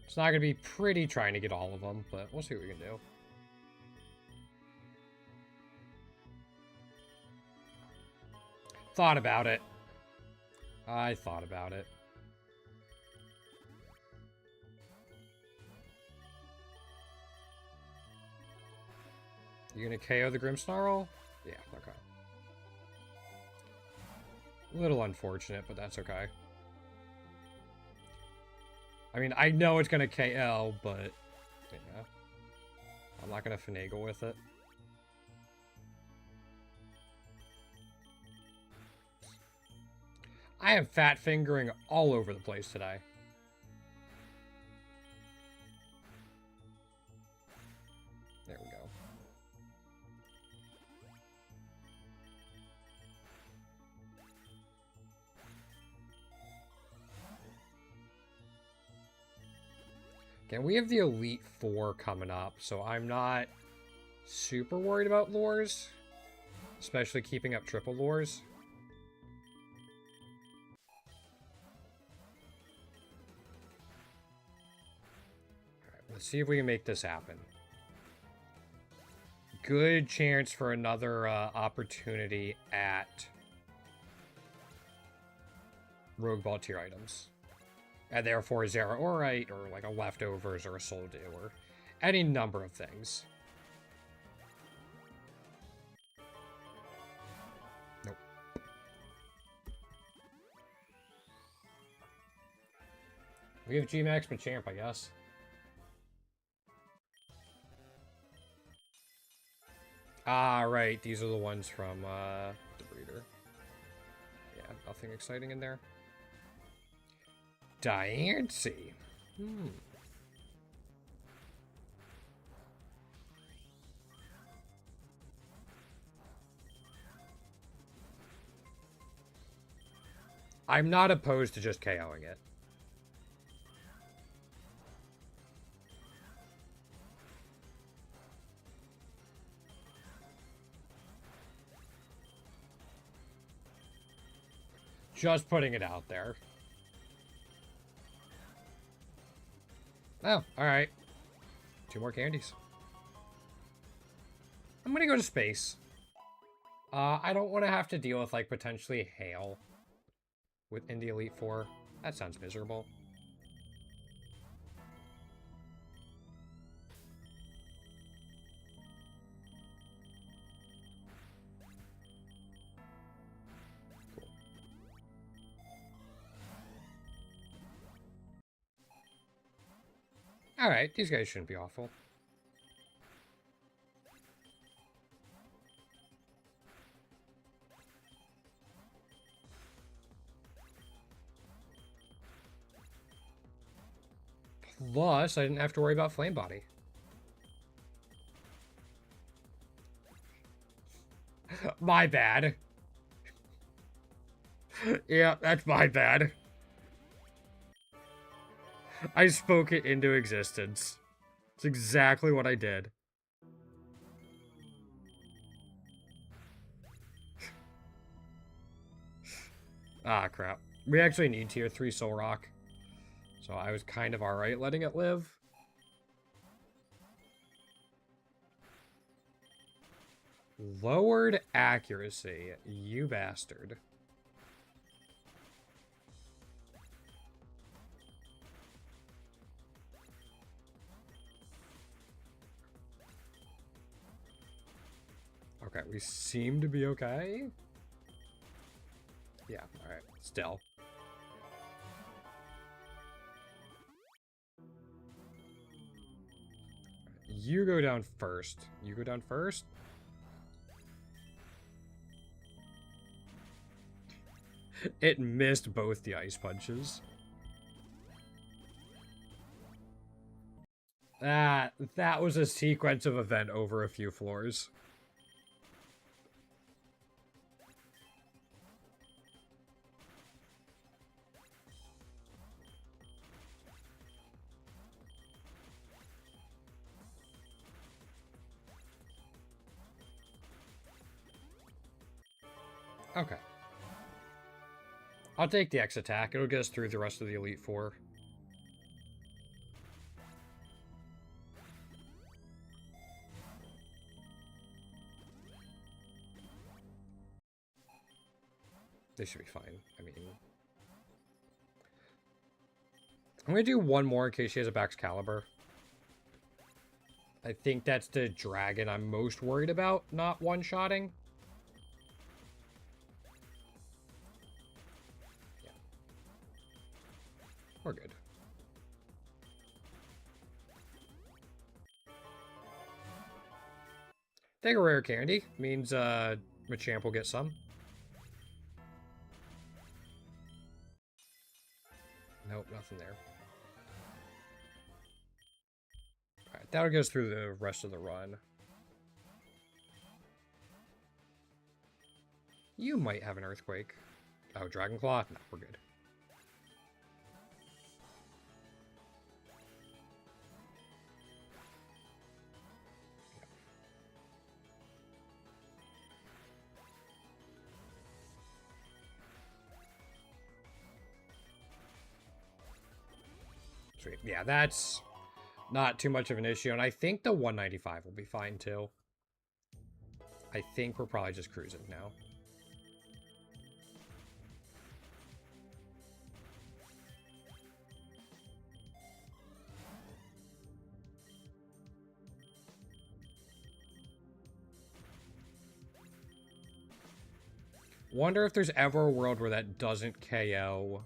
It's not going to be pretty trying to get all of them, but we'll see what we can do. Thought about it. I thought about it. You gonna KO the Grimmsnarl? Yeah, okay. A little unfortunate, but that's okay. I mean, I know it's gonna KO, but yeah, I'm not gonna finagle with it. I am fat fingering all over the place today. There we go. Again, we have the Elite Four coming up, so I'm not super worried about lures, especially keeping up triple lures. let's see if we can make this happen. Good chance for another opportunity at Rogue Ball tier items. And therefore Zeraorite, or like a Leftovers, or a Soul Dew, or any number of things. Nope. We have G-Max Machamp, I guess. Ah, right. These are the ones from the breeder. Yeah, nothing exciting in there. Diancie. I'm not opposed to just KOing it. Just putting it out there. Oh, alright. 2 more candies. I'm gonna go to space. I don't want to have to deal with, like, potentially hail in the Elite Four. That sounds miserable. Alright, these guys shouldn't be awful. Plus, I didn't have to worry about Flame Body. My bad. Yeah, that's my bad. I spoke it into existence. It's exactly what I did. Ah, crap. We actually need tier 3 Soul Rock. So I was kind of alright letting it live. Lowered accuracy, you bastard. Okay, we seem to be okay. Yeah, alright. Still. You go down first. You go down first? It missed both the ice punches. That was a sequence of event over a few floors. Okay. I'll take the X attack. It'll get us through the rest of the Elite Four. They should be fine. I mean... I'm going to do one more in case she has a Baxcalibur. I think that's the dragon I'm most worried about not one-shotting. Yeah. We're good. Take a rare candy. Means Machamp will get some. Nope, nothing there. Alright, that'll get us through the rest of the run. You might have an Earthquake. Oh, Dragon Claw? No, we're good. Sweet. Yeah, that's Not too much of an issue, and I think the 195 will be fine too. I think we're probably just cruising now. Wonder if there's ever a world where that doesn't KO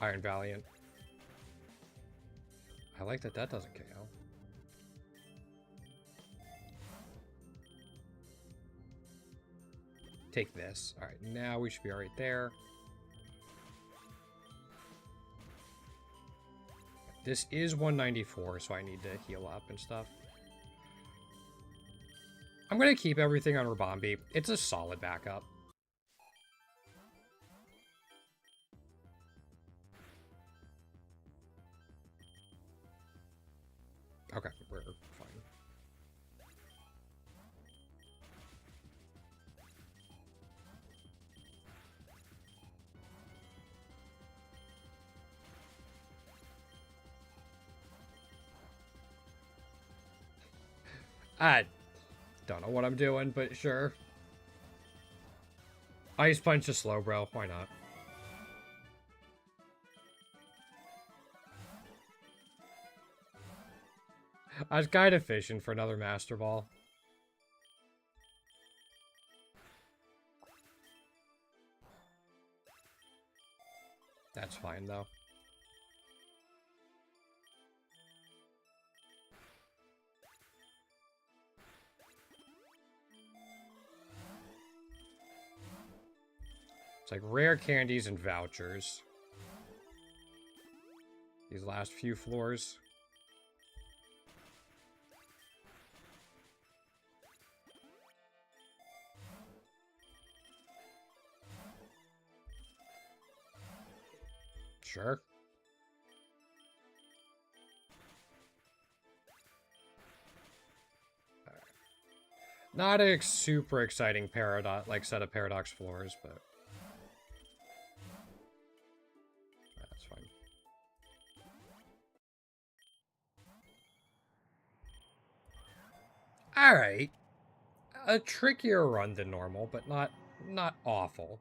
Iron Valiant. I like that that doesn't KO. Take this. Alright, now we should be alright there. This is 194, so I need to heal up and stuff. I'm going to keep everything on Rabombi. It's a solid backup. Okay, we're fine. I don't know what I'm doing, but sure. Ice Punch is slow, bro. Why not? I was kind of fishing for another Master Ball. That's fine, though. It's like rare candies and vouchers. These last few floors. Sure. Not a super exciting paradox, like set of paradox floors, but that's fine. All right, a trickier run than normal, but not awful.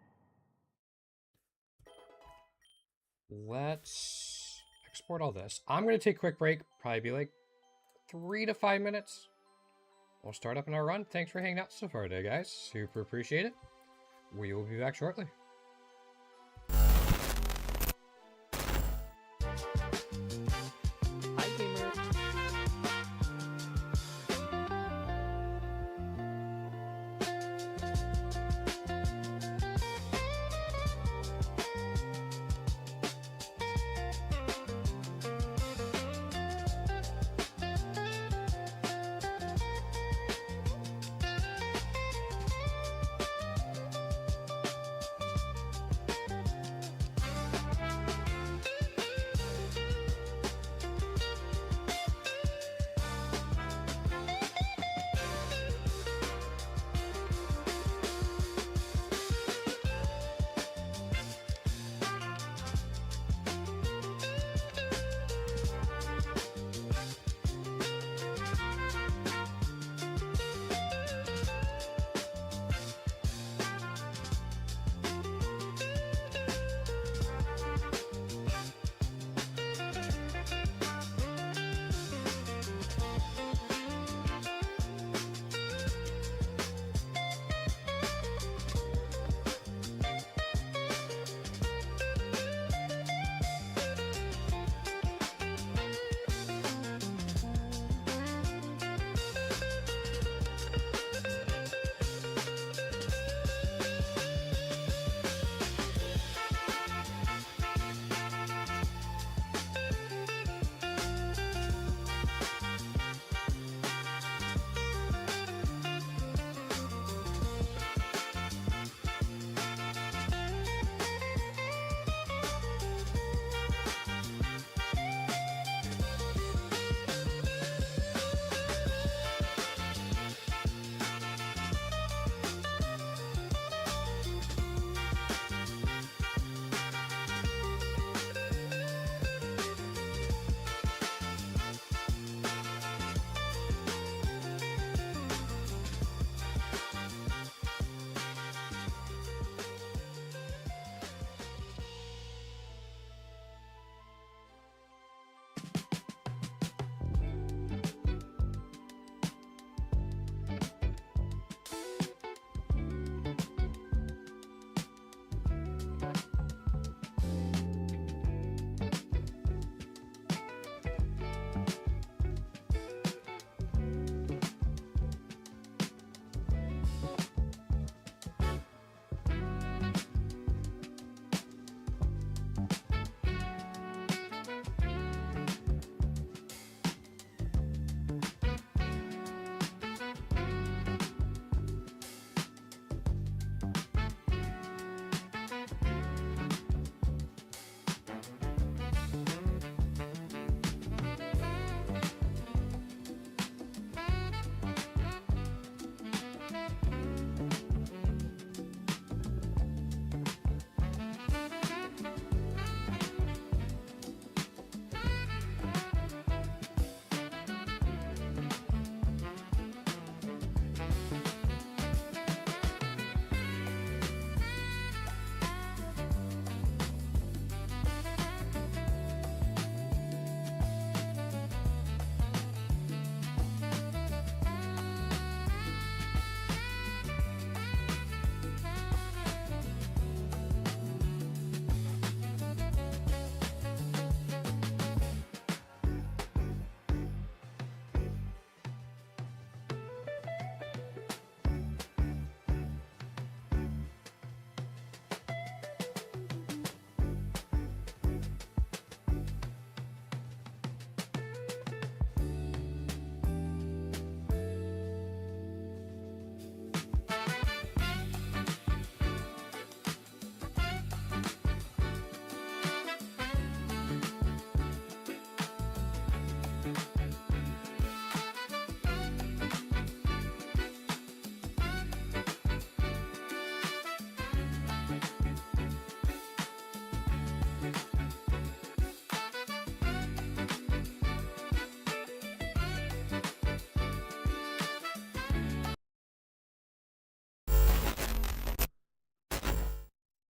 Let's export all this. I'm gonna take a quick break, probably be like 3 to 5 minutes. We'll start up in our run. Thanks for hanging out so far today, guys. Super appreciate it. We will be back shortly. Hi, gamer.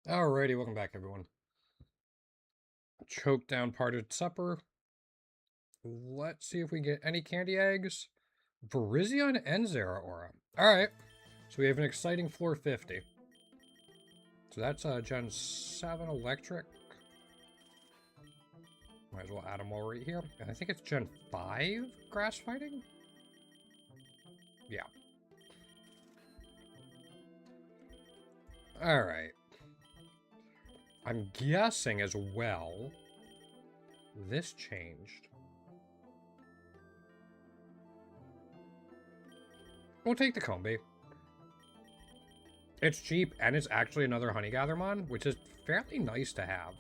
Alrighty, welcome back, everyone. Choke down parted supper. Let's see if we get any candy eggs. Virizion and Zeraora. Alright, so we have an exciting floor 50. So that's Gen 7 Electric. Might as well add them all right here. And I think it's Gen 5 Grass Fighting? Yeah. Alright. I'm guessing as well, this changed. We'll take the Combi. It's cheap, and it's actually another Honeygathermon, which is fairly nice to have.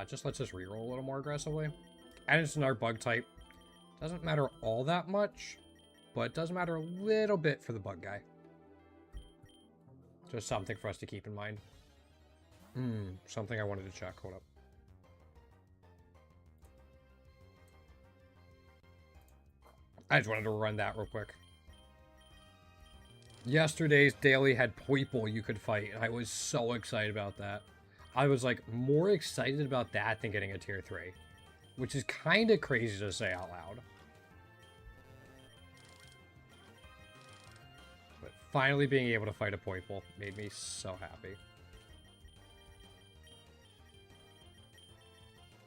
Just lets us reroll a little more aggressively. And it's another bug type. Doesn't matter all that much, but it does matter a little bit for the bug guy. Just something for us to keep in mind. Something I wanted to check. Hold up. I just wanted to run that real quick. Yesterday's daily had Poiple you could fight, and I was so excited about that. I was like more excited about that than getting a tier 3, which is kind of crazy to say out loud. But finally being able to fight a Poiple made me so happy.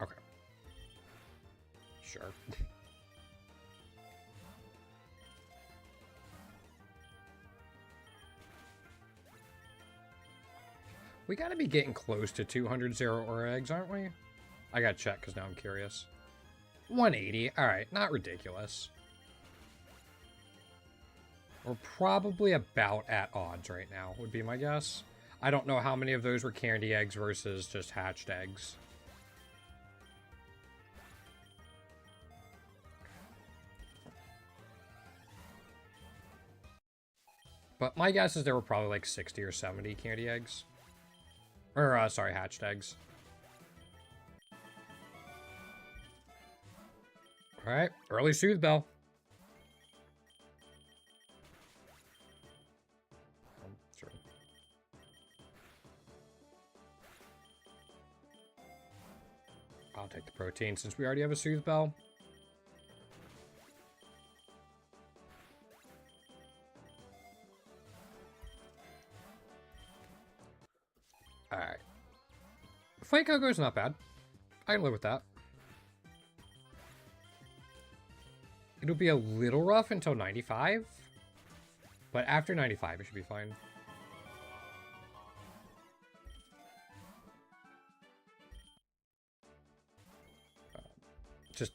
Okay. Sure. We gotta be getting close to 200 Zeraora eggs, aren't we? I gotta check, because now I'm curious. 180. Alright, not ridiculous. We're probably about at odds right now, would be my guess. I don't know how many of those were candy eggs versus just hatched eggs. But my guess is there were probably like 60 or 70 candy eggs. Or, sorry, hatched eggs. Alright, early Soothe Bell. Sure. I'll take the protein since we already have a Soothe Bell. Alright. Flake Coco's not bad. I can live with that. It'll be a little rough until 95. But after 95, it should be fine. Just,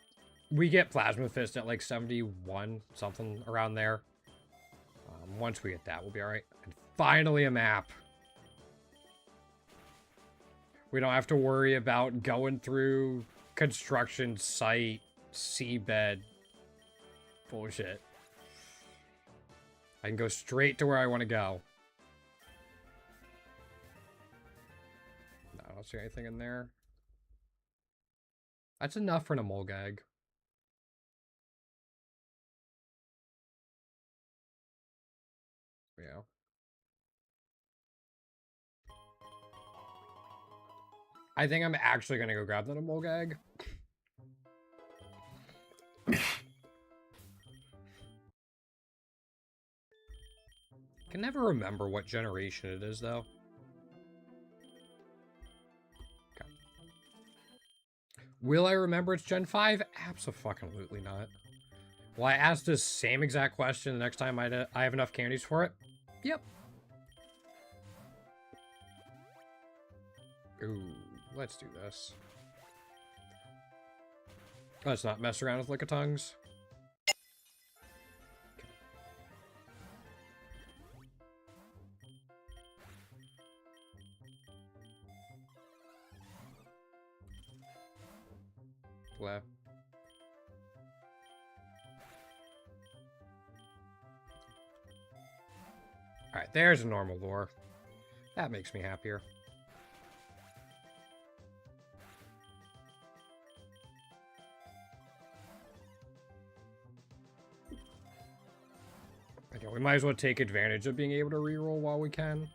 we get Plasma Fist at like 71, something around there. Once we get that, we'll be alright. And finally a map. We don't have to worry about going through construction site, seabed bullshit. I can go straight to where I want to go. No, I don't see anything in there. That's enough for an Emolgag. Yeah. I think I'm actually going to go grab that Emolgag. I can never remember what generation it is, though. Okay. Will I remember it's Gen 5? Abso-fucking-lutely not. Will I ask this same exact question the next time I have enough candies for it? Yep. Ooh, let's do this. Let's not mess around with Lickitungs. Left. Alright, there's a normal lure. That makes me happier. Okay, we might as well take advantage of being able to reroll while we can.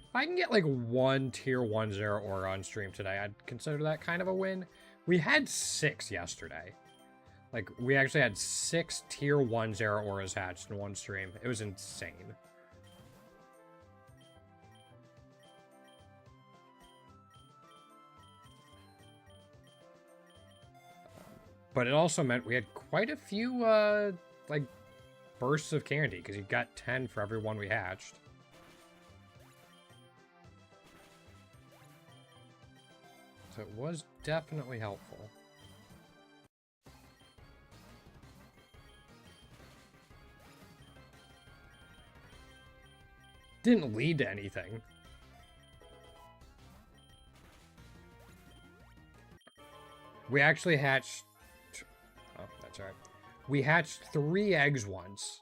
If I can get like one tier 1 0 aura on stream today, I'd consider that kind of a win. We had 6 yesterday. Like, we actually had 6 tier 1 0 auras hatched in one stream. It was insane. But it also meant we had quite a few, like, bursts of candy, because you got 10 for every one we hatched. So it was definitely helpful. Didn't lead to anything. We actually hatched... Oh, that's all right. We hatched 3 eggs once,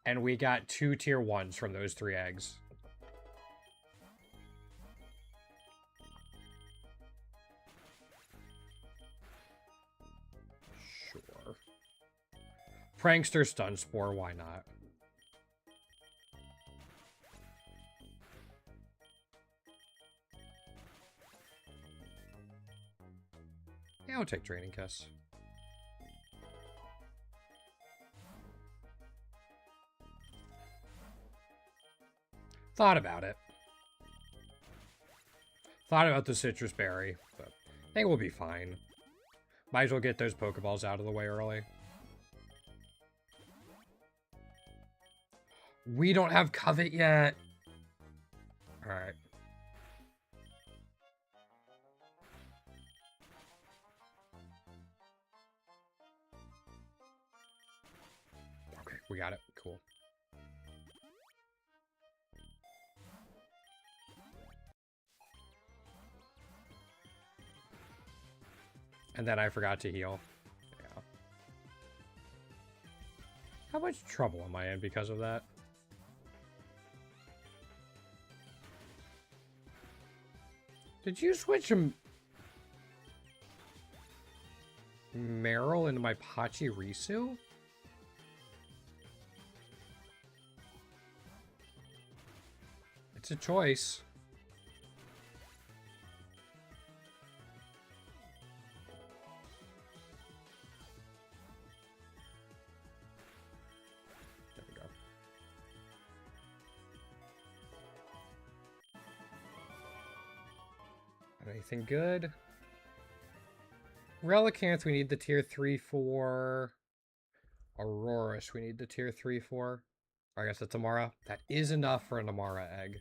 and we got 2 tier 1s from those 3 eggs. Sure. Prankster Stun Spore, why not? Yeah, I'll take Draining Kiss. Thought about it. Thought about the Citrus Berry, but I think we'll be fine. Might as well get those Pokeballs out of the way early. We don't have Covet yet. Alright. Okay, we got it. Cool. And then I forgot to heal. Yeah. How much trouble am I in because of that? Did you switch Meryl into my Pachirisu? It's a choice. There we go. Anything good? Relicanth, we need the tier 3 for. Aurorus, we need the tier 3 for. I guess that's Amara. That is enough for an Amara egg.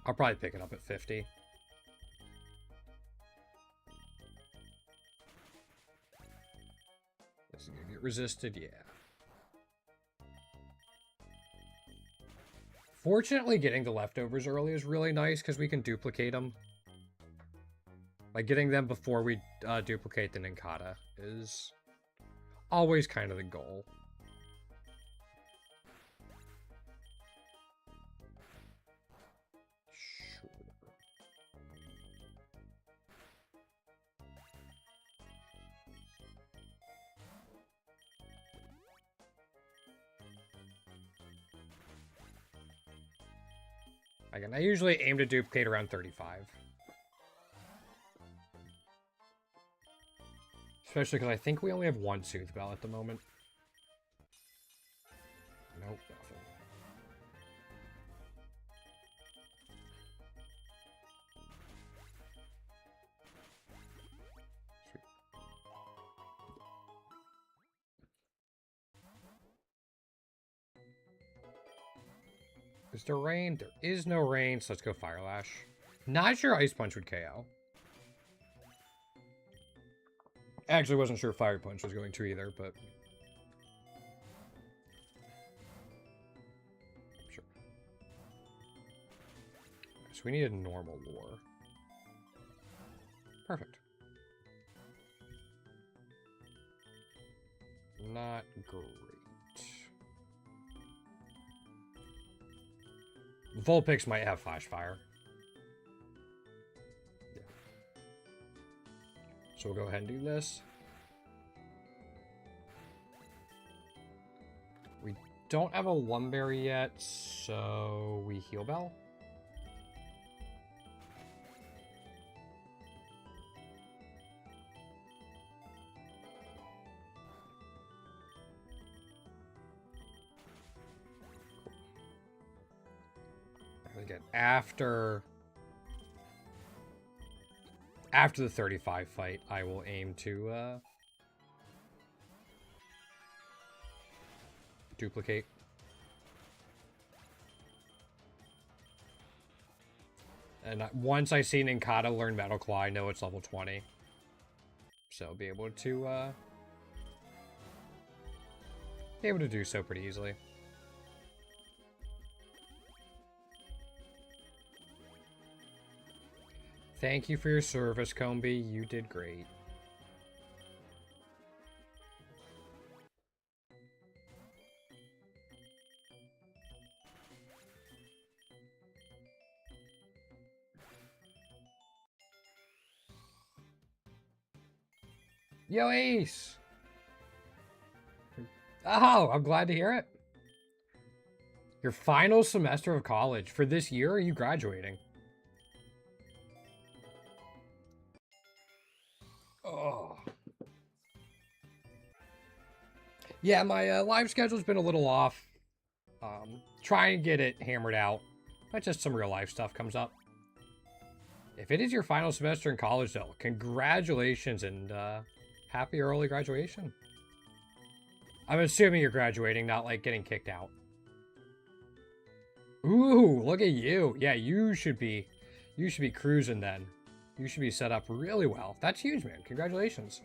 I'll probably pick it up at 50. This is gonna get resisted, yeah. Fortunately, getting the leftovers early is really nice because we can duplicate them. Like, getting them before we duplicate the Nincada is always kind of the goal. Sure. Again, I usually aim to duplicate around 35. Especially because I think we only have 1 Soothe Bell at the moment. Nope, nothing. Sweet. Is there rain? There is no rain, so let's go Fire Lash. Not sure Ice Punch would KO. Actually, wasn't sure Fire Punch was going to either, but... Sure. So we need a normal war. Perfect. Not great. Vulpix might have Flash Fire. Yeah. So we'll go ahead and do this. don't have a Lumberry yet, so we Heal Bell. Again, after the 35 fight, I will aim to duplicate. And once I see Ninkata learn Metal Claw, I know it's level 20. So I'll be able to do so pretty easily. Thank you for your service, Combi. You did great. Yo, Ace! Oh, I'm glad to hear it. Your final semester of college. For this year, are you graduating? Oh. Yeah, my live schedule's been a little off. Trying to get it hammered out. But just some real life stuff comes up. If it is your final semester in college, though, congratulations and happy early graduation. I'm assuming you're graduating, not like getting kicked out. Ooh, look at you. Yeah, you should be cruising then. You should be set up really well. That's huge, man. Congratulations.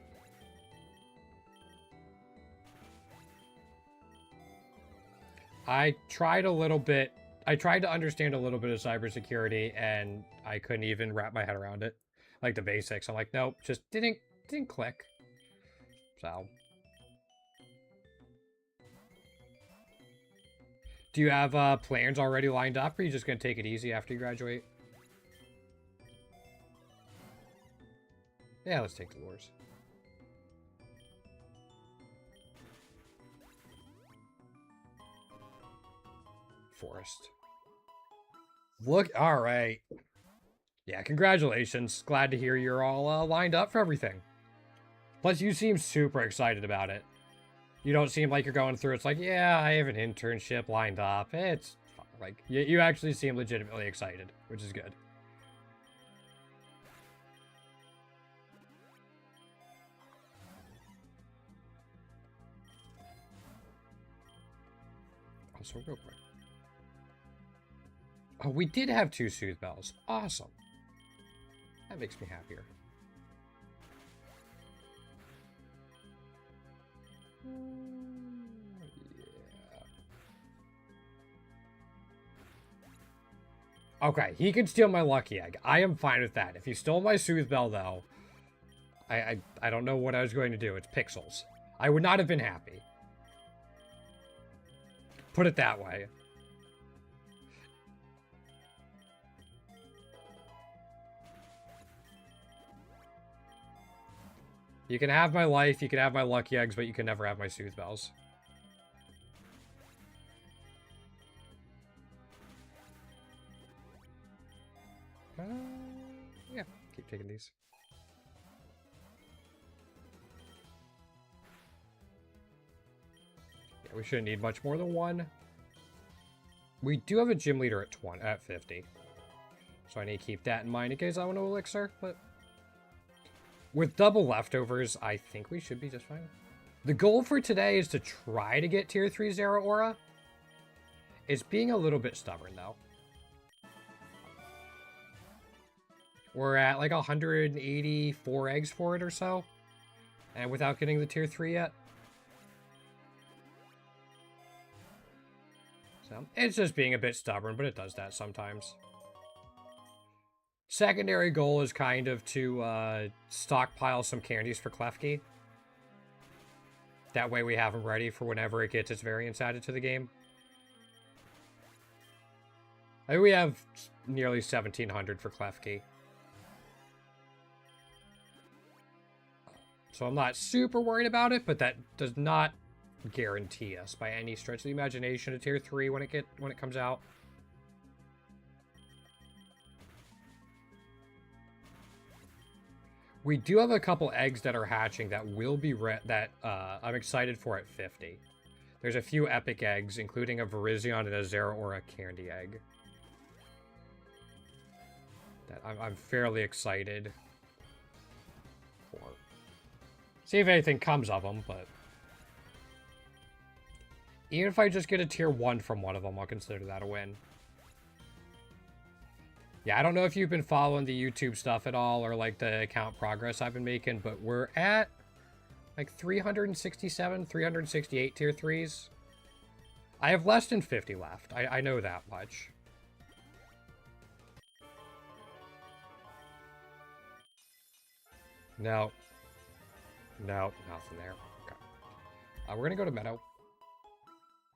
I tried to understand a little bit of cybersecurity, and I couldn't even wrap my head around it. Like the basics. I'm like, nope, just didn't click. So. Do you have plans already lined up, or are you just going to take it easy after you graduate? Yeah, let's take the lures. Forest. Look, all right. Yeah, congratulations. Glad to hear you're all lined up for everything. Plus, you seem super excited about it. You don't seem like you're going through. It's like, yeah, I have an internship lined up. It's fine. Like, you actually seem legitimately excited, which is good. Also, real quick. Oh, we did have 2 Soothe Bells. Awesome. That makes me happier. Yeah. Okay, he can steal my Lucky Egg. I am fine with that. If he stole my Soothe Bell, though, I don't know what I was going to do. It's pixels. I would not have been happy. Put it that way. You can have my life, you can have my Lucky Eggs, but you can never have my Soothe Bells. Yeah, keep taking these. Yeah, we shouldn't need much more than 1. We do have a gym leader at 50. So I need to keep that in mind in case I want to elixir, but with double leftovers, I think we should be just fine. The goal for today is to try to get tier 3 Zeraora. It's being a little bit stubborn, though. We're at like 184 eggs for it or so. And without getting the tier 3 yet. So, it's just being a bit stubborn, but it does that sometimes. Secondary goal is kind of to stockpile some candies for Klefki. That way we have them ready for whenever it gets its variants added to the game. I think we have nearly 1,700 for Klefki. So I'm not super worried about it, but that does not guarantee us by any stretch of the imagination a tier 3 when it comes out. We do have a couple eggs that are hatching that will be I'm excited for at 50. There's a few epic eggs, including a Virizion and a Zeraora candy egg. That I'm fairly excited for. See if anything comes of them, but even if I just get a tier 1 from one of them, I'll consider that a win. Yeah, I don't know if you've been following the YouTube stuff at all or like the account progress I've been making, but we're at like 367, 368 tier 3s. I have less than 50 left. I know that much. No. No, nothing there. Okay. We're going to go to Meadow.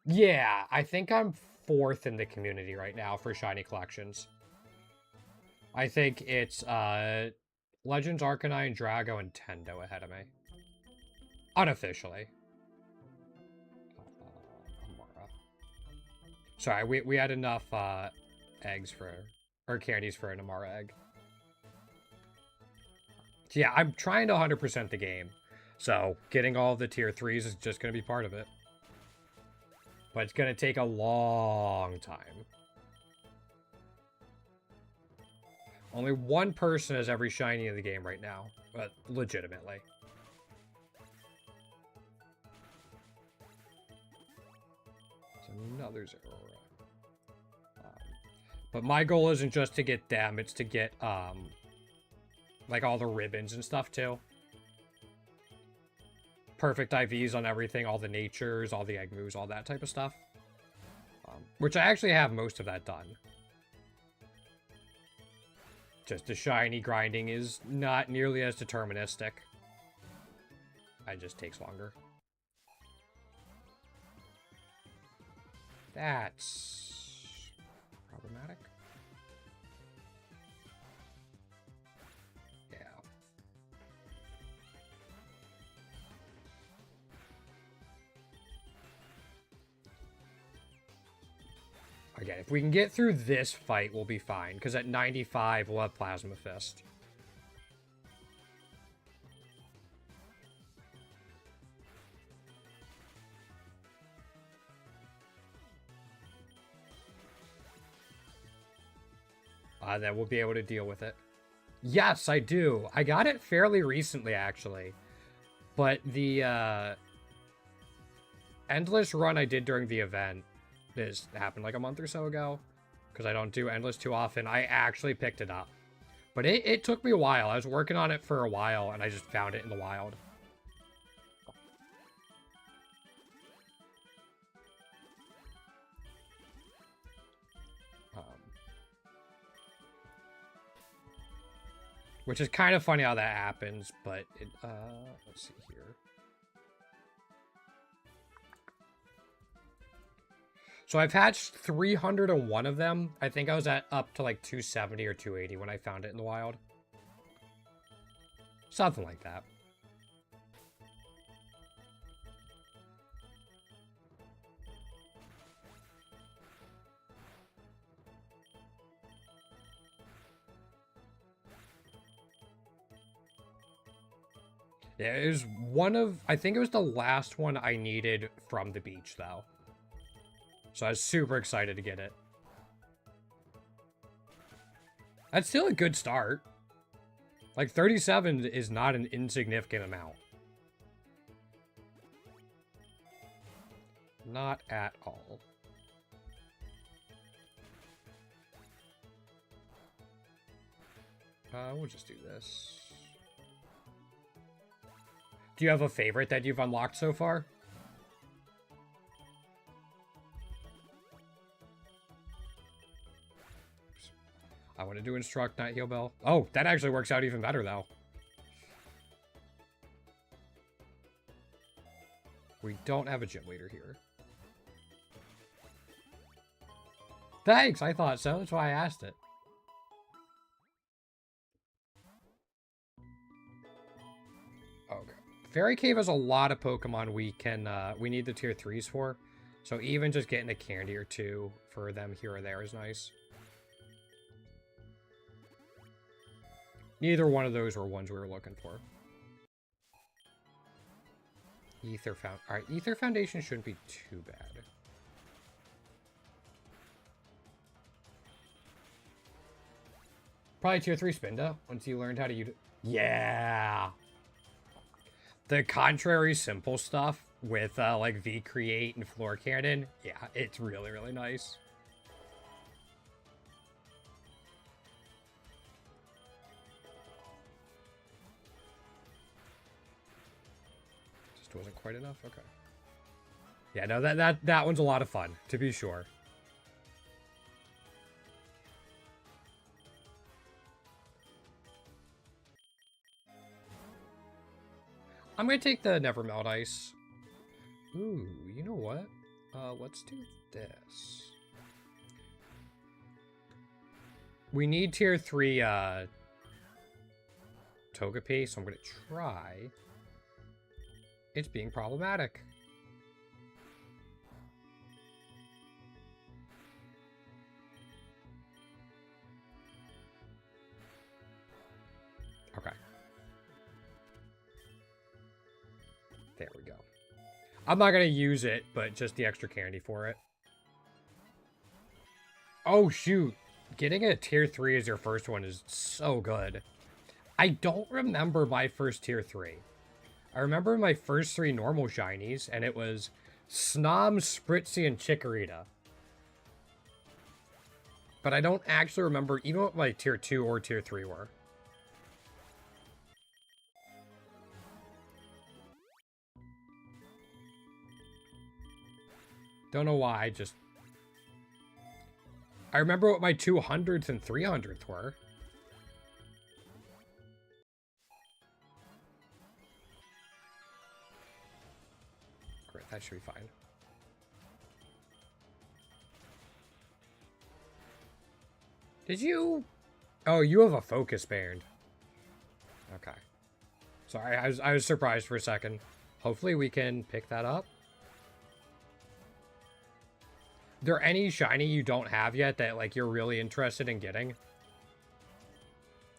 Yeah, I think I'm 4th in the community right now for shiny collections. I think it's Legends, Arcanine, Drago, and Tendo ahead of me. Unofficially. Sorry, we had enough eggs for, or candies for an Amara egg. So yeah, I'm trying to 100% the game. So getting all the tier 3s is just going to be part of it. But it's going to take a long time. Only one person has every shiny in the game right now. But legitimately. Another Zeraora. But my goal isn't just to get them, it's to get like all the ribbons and stuff too. Perfect IVs on everything, all the natures, all the egg moves, all that type of stuff. Which I actually have most of that done. Just the shiny grinding is not nearly as deterministic. It just takes longer. That's problematic. Yeah. Again, if we can get through this fight, we'll be fine. Because at 95, we'll have Plasma Fist. Then we'll be able to deal with it. Yes, I do. I got it fairly recently, actually. But the Endless run I did during the event, this happened like a month or so ago, because I don't do Endless too often, I actually picked it up. But it took me a while. I was working on it for a while, and I just found it in the wild. Which is kind of funny how that happens, but it, let's see here. So I've hatched 301 of them. I think I was up to like 270 or 280 when I found it in the wild. Something like that. Yeah, it was one of, I think it was the last one I needed from the beach, though. So I was super excited to get it. That's still a good start. Like, 37 is not an insignificant amount. Not at all. We'll just do this. Do you have a favorite that you've unlocked so far? I want to do Instruct, not Heal Bell. Oh, that actually works out even better, though. We don't have a gym leader here. Thanks, I thought so. That's why I asked it. Okay. Fairy Cave has a lot of Pokemon we need the tier 3s for. So even just getting a candy or two for them here or there is nice. Neither one of those were ones we were looking for. Alright, Ether Foundation shouldn't be too bad. Probably tier 3 Spinda, once you learned how to use it. Yeah! The contrary simple stuff with, like, V-Create and Floor Cannon, yeah, it's really, really nice. Just wasn't quite enough? Okay. Yeah, no, that one's a lot of fun, to be sure. I'm going to take the Never Melt Ice. Ooh, you know what? Let's do this. We need tier 3 Togepi, so I'm going to try. It's being problematic. Okay. There we go. I'm not going to use it, but just the extra candy for it. Oh, shoot. Getting a tier 3 as your first one is so good. I don't remember my first tier 3. I remember my first 3 normal shinies, and it was Snom, Spritzy, and Chikorita. But I don't actually remember even what my tier 2 or tier 3 were. Don't know why, I remember what my 200th and 300th were. Great, that should be fine. Did you... Oh, you have a focus band. Okay. Sorry, I was surprised for a second. Hopefully we can pick that up. There any shiny you don't have yet that, like, you're really interested in getting?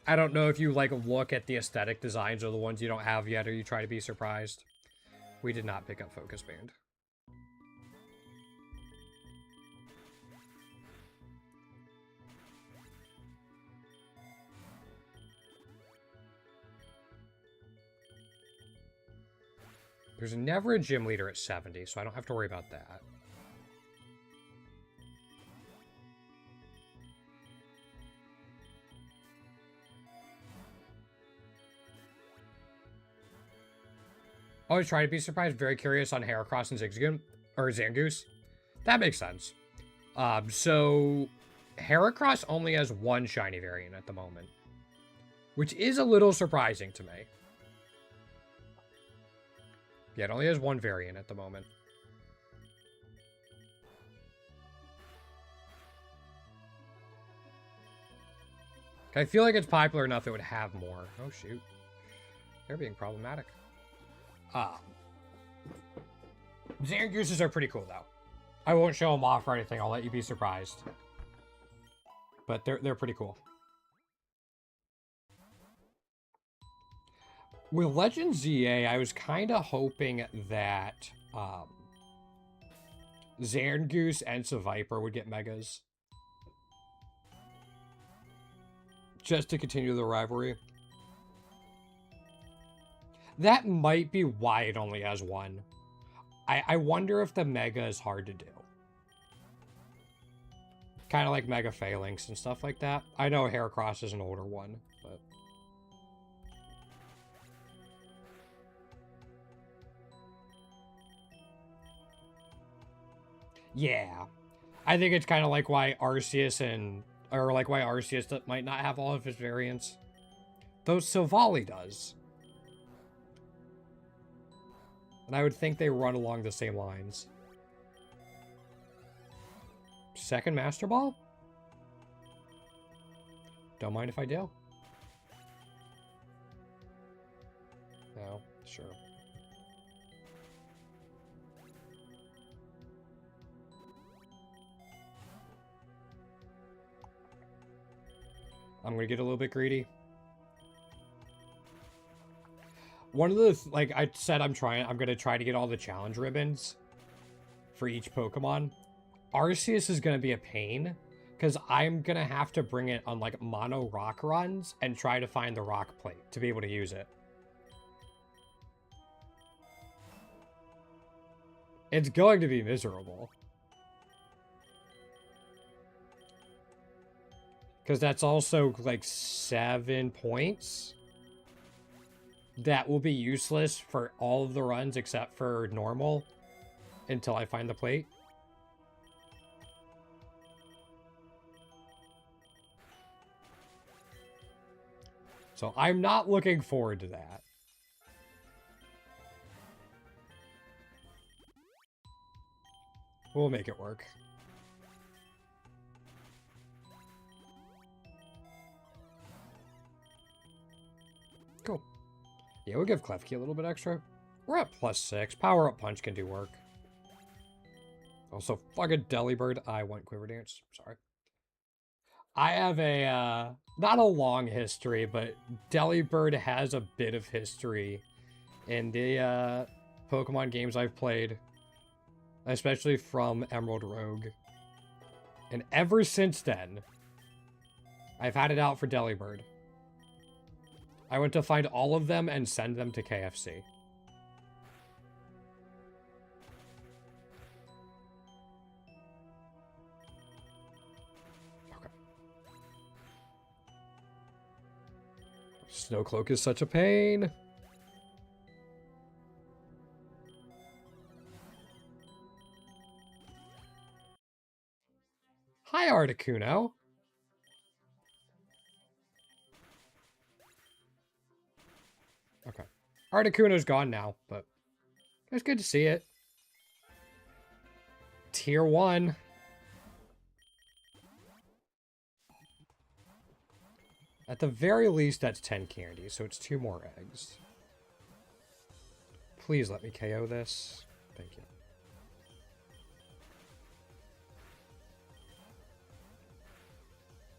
I don't know if you, like, look at the aesthetic designs of the ones you don't have yet or you try to be surprised. We did not pick up Focus Band. There's never a gym leader at 70, so I don't have to worry about that. Always try to be surprised. Very curious on Heracross and Zigzagoon, or Zangoose. That makes sense. So Heracross only has one shiny variant at the moment, which is a little surprising to me. Yeah, it only has one variant at the moment. I feel like it's popular enough that it would have more. Oh, shoot. They're being problematic. Zangooses are pretty cool, though. I won't show them off or anything. I'll let you be surprised. But they're pretty cool. With Legend ZA, I was kind of hoping that Zangoose and Seviper would get Megas. Just to continue the rivalry. That might be why it only has one. I wonder if the Mega is hard to do. Kind of like Mega Phalanx and stuff like that. I know Heracross is an older one, but... Yeah. I think it's kind of like why Arceus and... Or like why Arceus might not have all of his variants. Though Silvally does. And I would think they run along the same lines. Second Master Ball? Don't mind if I do. No, sure. I'm gonna get a little bit greedy. One of the, like I said, I'm gonna try to get all the challenge ribbons for each Pokemon. Arceus is gonna be a pain, because I'm gonna have to bring it on like mono rock runs and try to find the rock plate to be able to use it. It's going to be miserable. Because that's also like 7 points that will be useless for all of the runs except for normal until I find the plate. So I'm not looking forward to that. We'll make it work. Cool. Yeah, we'll give Klefki a little bit extra. We're at +6. Power-up punch can do work. Also, fucking Delibird. I want Quiver Dance. Sorry. I have a, not a long history, but Delibird has a bit of history in the, Pokemon games I've played. Especially from Emerald Rogue. And ever since then, I've had it out for Delibird. I went to find all of them and send them to KFC. Okay. Snowcloak is such a pain. Hi, Articuno. Okay. Articuno's gone now, but it's good to see it. Tier 1. At the very least, that's 10 candy, so it's 2 more eggs. Please let me KO this. Thank you.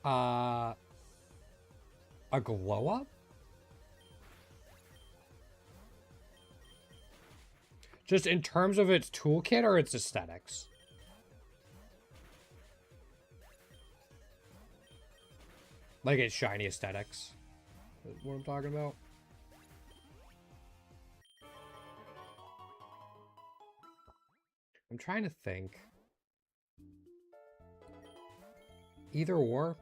A glow up? Just in terms of its toolkit or its aesthetics? Like its shiny aesthetics. That's what I'm talking about. I'm trying to think. Either or.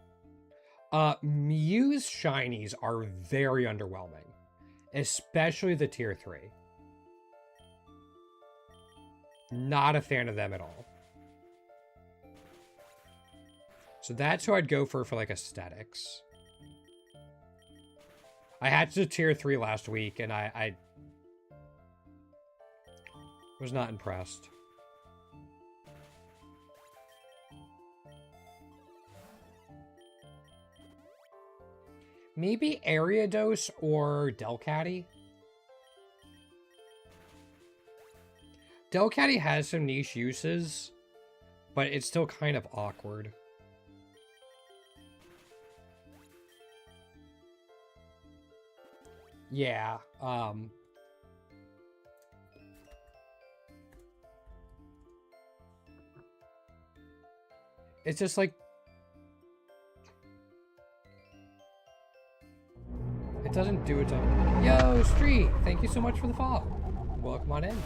Mew's shinies are very underwhelming. Especially the tier 3. Not a fan of them at all. So that's who I'd go for like aesthetics. I hatched a tier 3 last week and I was not impressed. Maybe Ariados or Delcatty? Delcatty has some niche uses, but it's still kind of awkward. Yeah, it's just like, it doesn't do its own. Yo, Street, thank you so much for the follow. Welcome on in.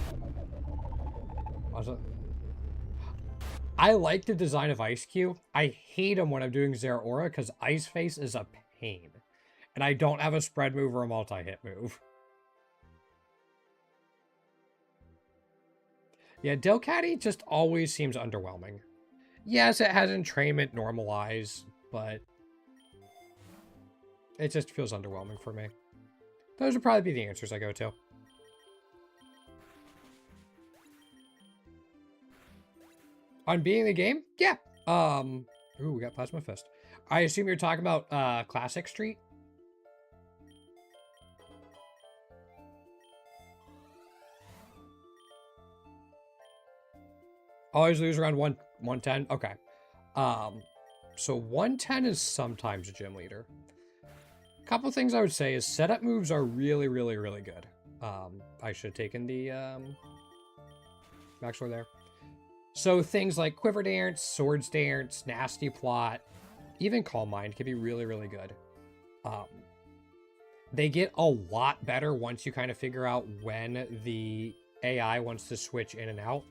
Also, I like the design of Ice Cube. I hate him when I'm doing Zeraora because Ice Face is a pain. And I don't have a spread move or a multi-hit move. Yeah, Delcatty just always seems underwhelming. Yes, it has entrainment normalized, but it just feels underwhelming for me. Those would probably be the answers I go to. On beating the game? Yeah. Ooh, we got Plasma Fist. I assume you're talking about Classic Street? Always lose around 110? Okay. So 110 is sometimes a gym leader. A couple things I would say is setup moves are really, really, really good. I should have taken the backstory there. So things like Quiver Dance, Swords Dance, Nasty Plot, even Calm Mind can be really, really good. They get a lot better once you kind of figure out when the AI wants to switch in and out.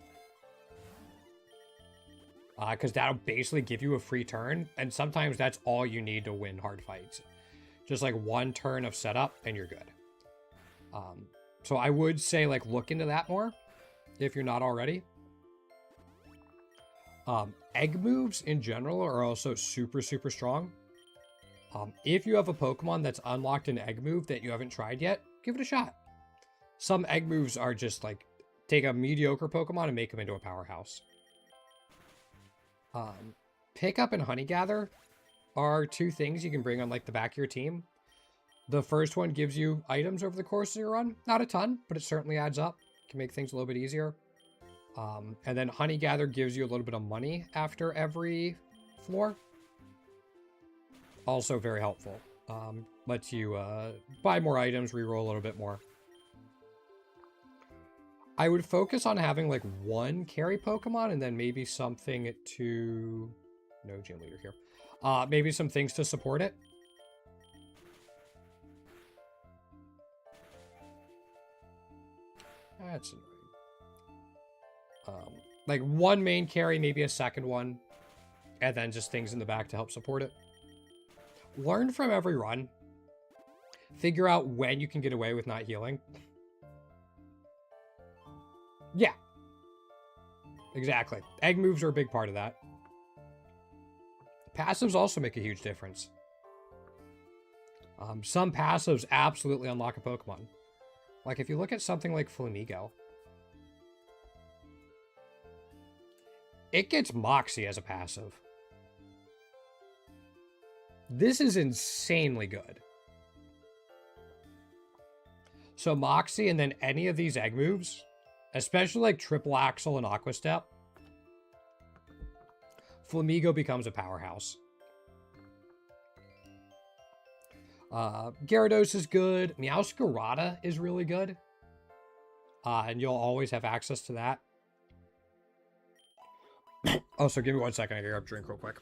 Because that'll basically give you a free turn, and sometimes that's all you need to win hard fights. Just like one turn of setup, and you're good. So I would say, like, look into that more, if you're not already. Egg moves, in general, are also super, super strong. If you have a Pokemon that's unlocked an egg move that you haven't tried yet, give it a shot. Some egg moves are just, like, take a mediocre Pokemon and make them into a powerhouse. Pickup and Honey Gather are two things you can bring on, like, the back of your team. The first one gives you items over the course of your run. Not a ton, but it certainly adds up. Can make things a little bit easier. And then Honey Gather gives you a little bit of money after every floor. Also very helpful. Lets you buy more items, reroll a little bit more. I would focus on having like one carry Pokemon and then maybe something to... No gym leader here. Maybe some things to support it. That's annoying. Like one main carry, maybe a second one, and then just things in the back to help support it. Learn from every run. Figure out when you can get away with not healing. Yeah. Exactly. Egg moves are a big part of that. Passives also make a huge difference. Some passives absolutely unlock a Pokemon. Like if you look at something like Flamigo, it gets Moxie as a passive. This is insanely good. So Moxie and then any of these egg moves, especially like Triple Axle and Aqua Step, Flamigo becomes a powerhouse. Gyarados is good. Meowscarada is really good. And you'll always have access to that. Also, give me 1 second. I gotta grab a drink real quick.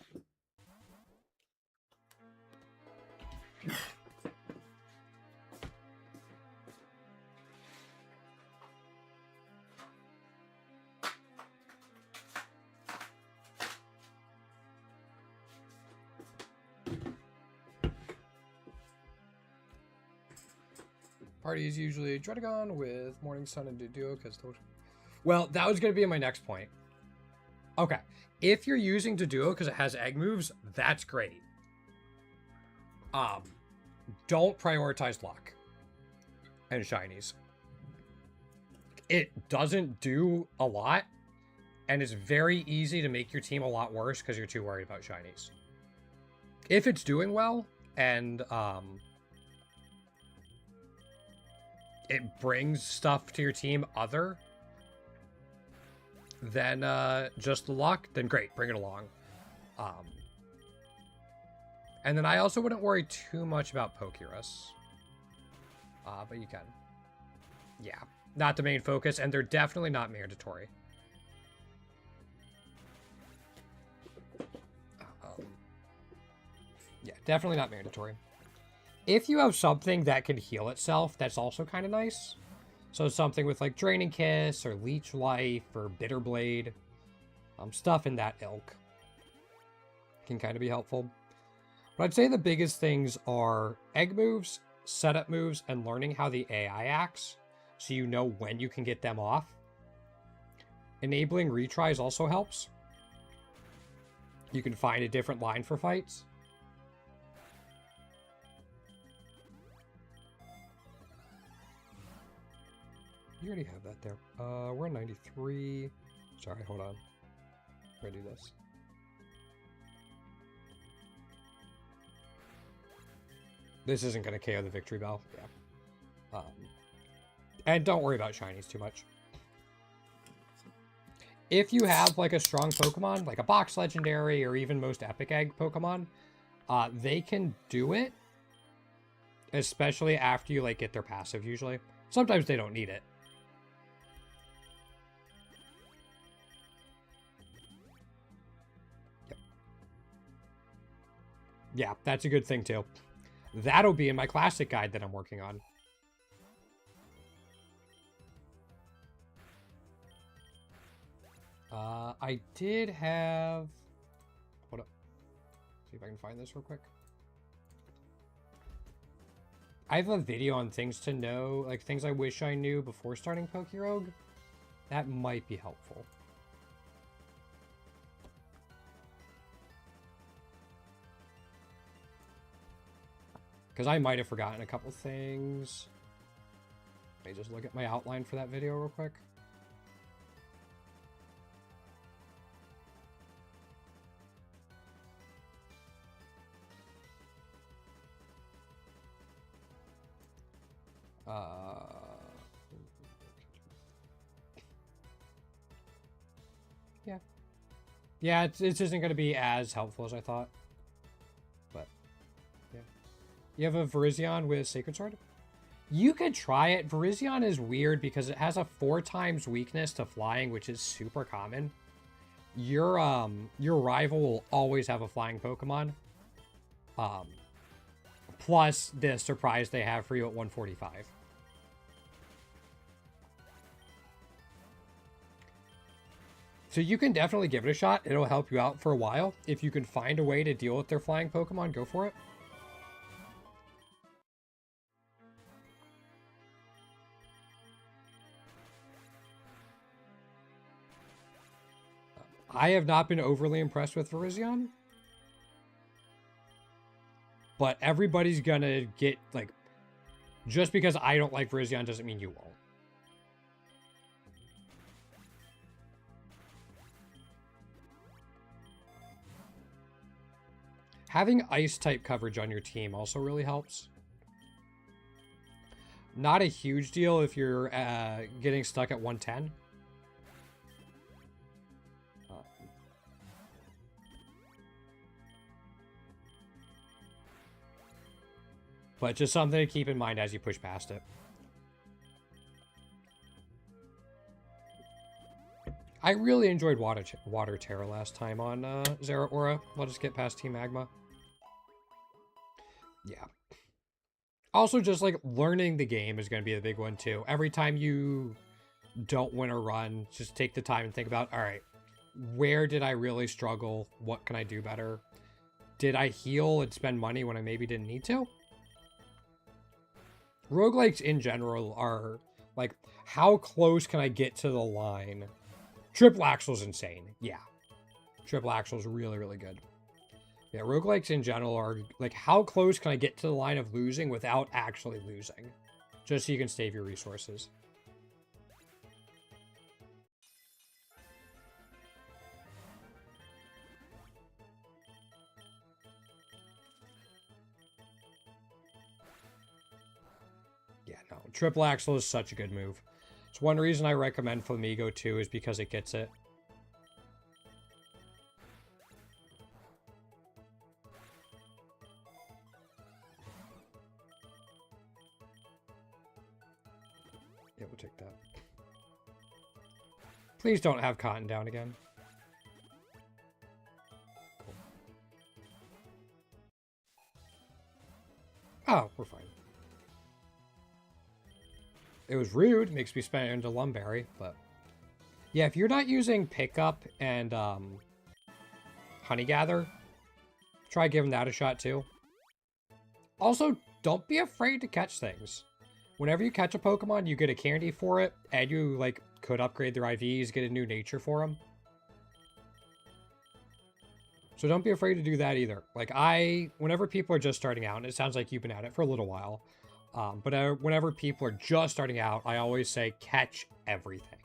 Party is usually Dredagon with Morning Sun and Duo because... Well, that was going to be my next point. Okay. If you're using Duo because it has egg moves, that's great. Don't prioritize luck and shinies. It doesn't do a lot, and it's very easy to make your team a lot worse because you're too worried about shinies. If it's doing well, and it brings stuff to your team other than just the luck, then great, bring it along. And then I also wouldn't worry too much about Pokerus. But you can. Yeah, not the main focus, and they're definitely not mandatory. Yeah, definitely not mandatory. If you have something that can heal itself, that's also kind of nice. So something with like Draining Kiss or Leech Life or Bitter Blade. Stuff in that ilk can kind of be helpful. But I'd say the biggest things are egg moves, setup moves, and learning how the AI acts so you know when you can get them off. Enabling retries also helps. You can find a different line for fights. You already have that there. We're at 93. Sorry, hold on. I'm gonna do this. This isn't gonna KO the victory bell. Yeah. And don't worry about shinies too much. if you have like a strong Pokemon, like a box legendary or even most epic egg Pokemon, they can do it, especially after you like get their passive usually. Sometimes they don't need it. Yep. Yeah, that's a good thing too. That'll be in my classic guide that I'm working on. I did have... Hold up. See if I can find this real quick. I have a video on things to know, like things I wish I knew before starting Pokerogue. That might be helpful. Because I might have forgotten a couple things. Let me just look at my outline for that video real quick. Yeah. Yeah, it isn't going to be as helpful as I thought. But, yeah. You have a Virizion with Sacred Sword? You could try it. Virizion is weird because it has a 4 times weakness to flying, which is super common. Your rival will always have a flying Pokemon. Plus the surprise they have for you at 145. So you can definitely give it a shot. It'll help you out for a while. If you can find a way to deal with their flying Pokemon, go for it. I have not been overly impressed with Virizion. But everybody's gonna get, like... Just because I don't like Virizion doesn't mean you won't. Having Ice-type coverage on your team also really helps. Not a huge deal if you're getting stuck at 110. But just something to keep in mind as you push past it. I really enjoyed Water Terror last time on Zeraora. I'll just get past Team Magma. Yeah. Also, just like learning the game is going to be the big one too. Every time you don't win a run, just take the time and think about, all right, where did I really struggle? What can I do better? Did I heal and spend money when I maybe didn't need to? Roguelikes in general are like, how close can I get to the line? Triple Axel's insane. Yeah. Triple Axel's really, really good. Yeah, roguelikes in general are like, how close can I get to the line of losing without actually losing? Just so you can save your resources. Yeah, no. Triple Axel is such a good move. It's one reason I recommend Flamigo too, is because it gets it. Yeah, we'll take that. Please don't have Cotton down again. Cool. Oh, we're fine. It was rude. Makes me spend it into Lumberry, but... Yeah, if you're not using Pickup and Honey Gather, try giving that a shot too. Also, don't be afraid to catch things. Whenever you catch a Pokemon, you get a candy for it, and you, like, could upgrade their IVs, get a new nature for them. So don't be afraid to do that either. Like, whenever people are just starting out, and it sounds like you've been at it for a little while, but whenever people are just starting out, I always say catch everything.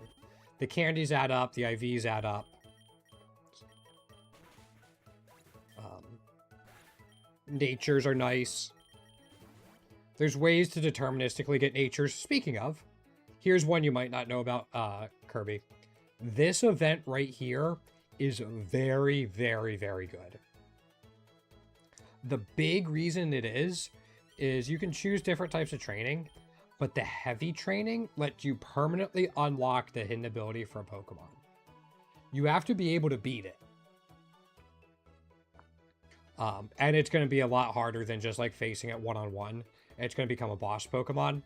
The candies add up, the IVs add up. Natures are nice. There's ways to deterministically get natures. Speaking of, here's one you might not know about, Kirby. This event right here is very, very, very good. The big reason it is you can choose different types of training, but the heavy training lets you permanently unlock the hidden ability for a Pokemon. You have to be able to beat it. And it's going to be a lot harder than just like facing it one-on-one. It's going to become a boss Pokemon.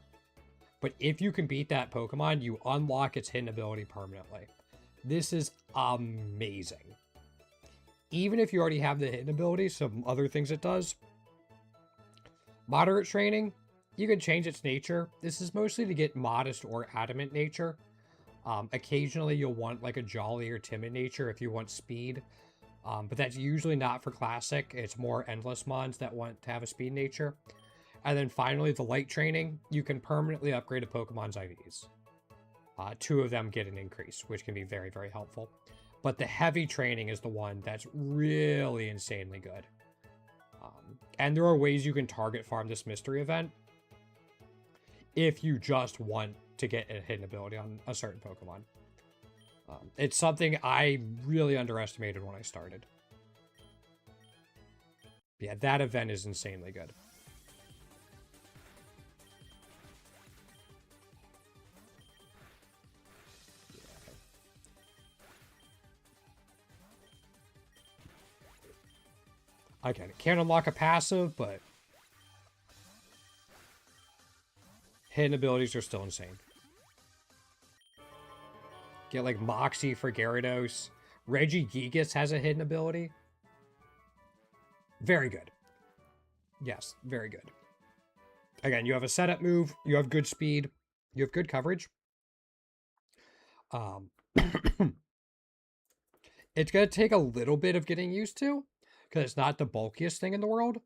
But if you can beat that Pokemon, you unlock its hidden ability permanently. This is amazing. Even if you already have the hidden ability, some other things it does. Moderate training, you can change its nature. This is mostly to get modest or adamant nature. Occasionally you'll want like a jolly or timid nature if you want speed. But that's usually not for classic. It's more endless mons that want to have a speed nature. And then finally, the light training, you can permanently upgrade a Pokemon's IVs. 2 of them get an increase, which can be very, very helpful. But the heavy training is the one that's really insanely good. And there are ways you can target farm this mystery event if you just want to get a hidden ability on a certain Pokemon. It's something I really underestimated when I started. Yeah, that event is insanely good. Again, it can't unlock a passive, but hidden abilities are still insane. Get like Moxie for Gyarados. Regigigas has a hidden ability. Very good. Yes, very good. Again, you have a setup move, you have good speed, you have good coverage. It's going to take a little bit of getting used to, because it's not the bulkiest thing in the world.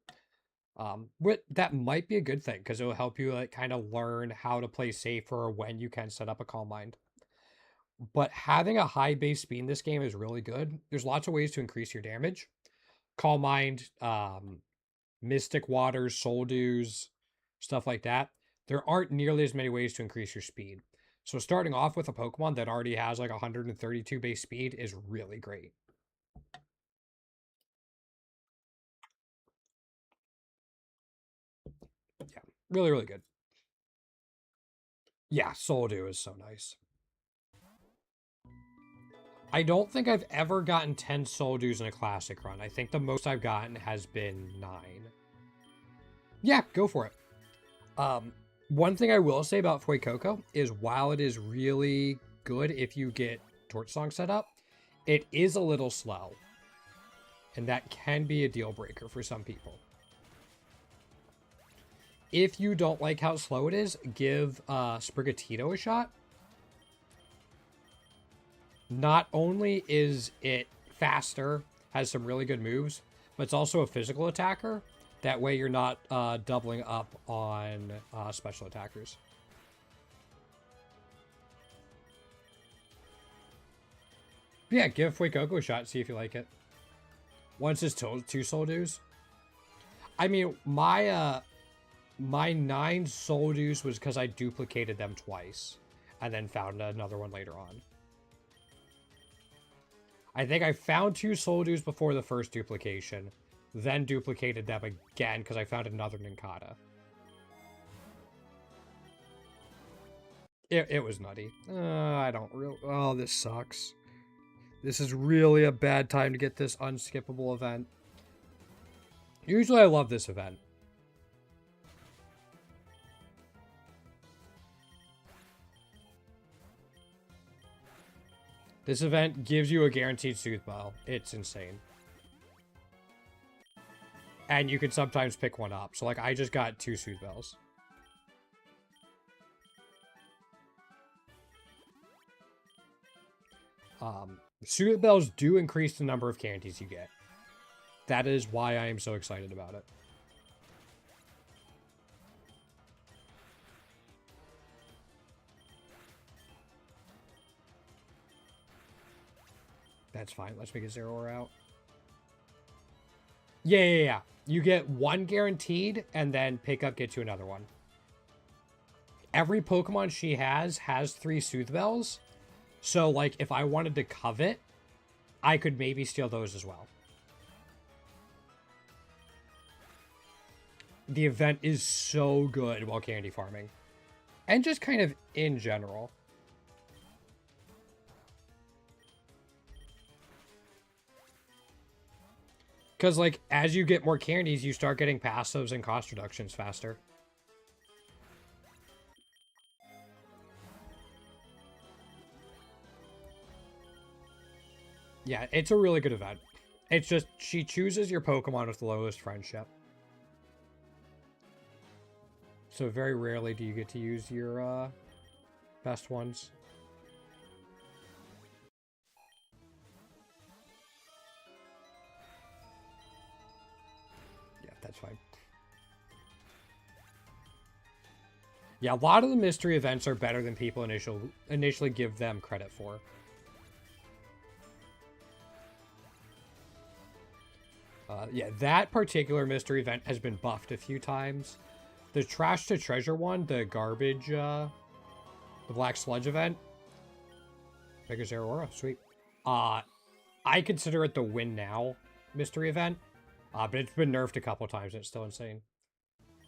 But that might be a good thing, because it will help you like kind of learn how to play safer or when you can set up a Calm Mind. But having a high base speed in this game is really good. There's lots of ways to increase your damage. Calm Mind, Mystic Waters, Soul Dews, stuff like that. There aren't nearly as many ways to increase your speed. So starting off with a Pokemon that already has like 132 base speed is really great. Yeah, really, really good. Yeah, Soul Dew is so nice. I don't think I've ever gotten 10 Soul Dews in a Classic run. I think the most I've gotten has been 9. Yeah, go for it. One thing I will say about Fuecoco is while it is really good if you get Torch Song set up, it is a little slow. And that can be a deal breaker for some people. If you don't like how slow it is, give Sprigatito a shot. Not only is it faster, has some really good moves, but it's also a physical attacker. That way you're not doubling up on special attackers. Yeah, give Fuecoco a shot, see if you like it. Once it's 2 Soul Dews. I mean, my 9 Soul Dews was because I duplicated them twice. And then found another one later on. I think I found 2 Soul Dews before the first duplication. Then duplicated them again because I found another Nincada. It was nutty. I don't really... Oh, this sucks. This is really a bad time to get this unskippable event. Usually I love this event. This event gives you a guaranteed Soothe Bell. It's insane. And you can sometimes pick one up. So, like, I just got 2 Soothe Bells. Soothe Bells do increase the number of candies you get. That is why I am so excited about it. That's fine. Let's make a Zeraora out. Yeah. You get 1 guaranteed, and then pick up gets you another one. Every Pokemon she has 3 Soothe Bells, So, like, if I wanted to covet, I could maybe steal those as well. The event is so good while candy farming. And just kind of in general. Because, like, as you get more candies, you start getting passives and cost reductions faster. Yeah, it's a really good event. It's just, she chooses your Pokemon with the lowest friendship. So very rarely do you get to use your, best ones. Yeah, that's fine. Yeah, a lot of the mystery events are better than people initially give them credit for. Yeah, that particular mystery event has been buffed a few times. The trash to treasure one, the garbage, the black sludge event. Mega Zeraora, sweet. I consider it the win now mystery event. But it's been nerfed a couple times and it's still insane.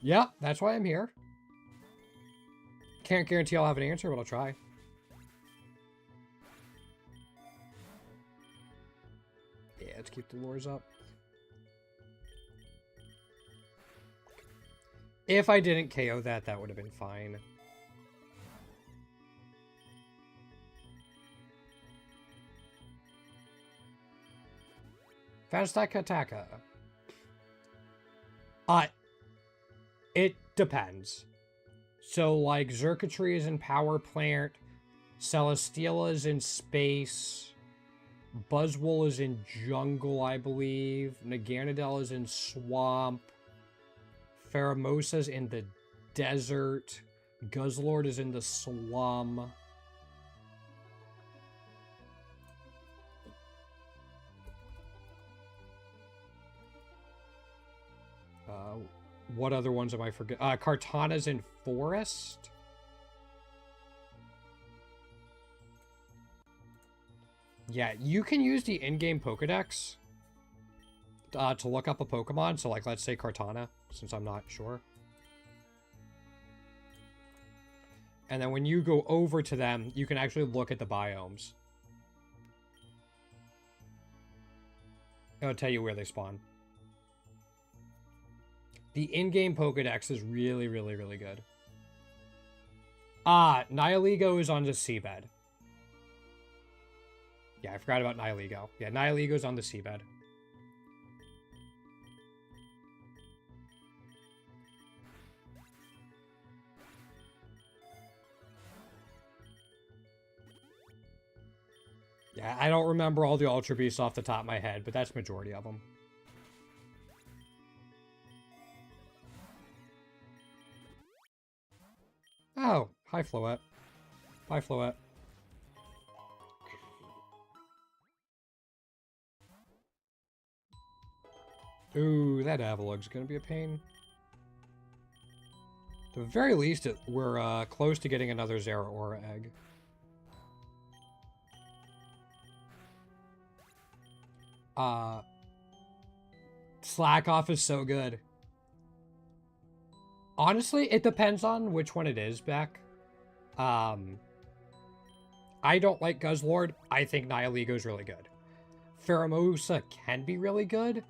Yeah, that's why I'm here. Can't guarantee I'll have an answer, but I'll try. Yeah, let's keep the lures up. If I didn't KO that, that would have been fine. Fastaka. It depends. So, like, Xurkitree is in Power Plant, Celesteela is in Space, Buzzwole is in Jungle, I believe, Naganadel is in Swamp, Pheromosa's in the Desert, Guzzlord is in the Slum. What other ones am I forgetting? Kartana's in Forest. Yeah, you can use the in-game Pokedex to look up a Pokemon. So, like, let's say Kartana, since I'm not sure. And then when you go over to them, you can actually look at the biomes. It'll tell you where they spawn. The in-game Pokedex is really, really, really good. Nihilego is on the seabed. Yeah, I forgot about Nihilego. Yeah, Nihilego's on the seabed. Yeah, I don't remember all the Ultra Beasts off the top of my head, but that's majority of them. Oh, hi, Floette. Bye, Floette. Ooh, that Avalug's gonna be a pain. At the very least, we're close to getting another Zeraora egg. Slack off is so good. Honestly, it depends on which one it is, Beck. I don't like Guzzlord. I think Nihilego's really good. Pheromosa can be really good,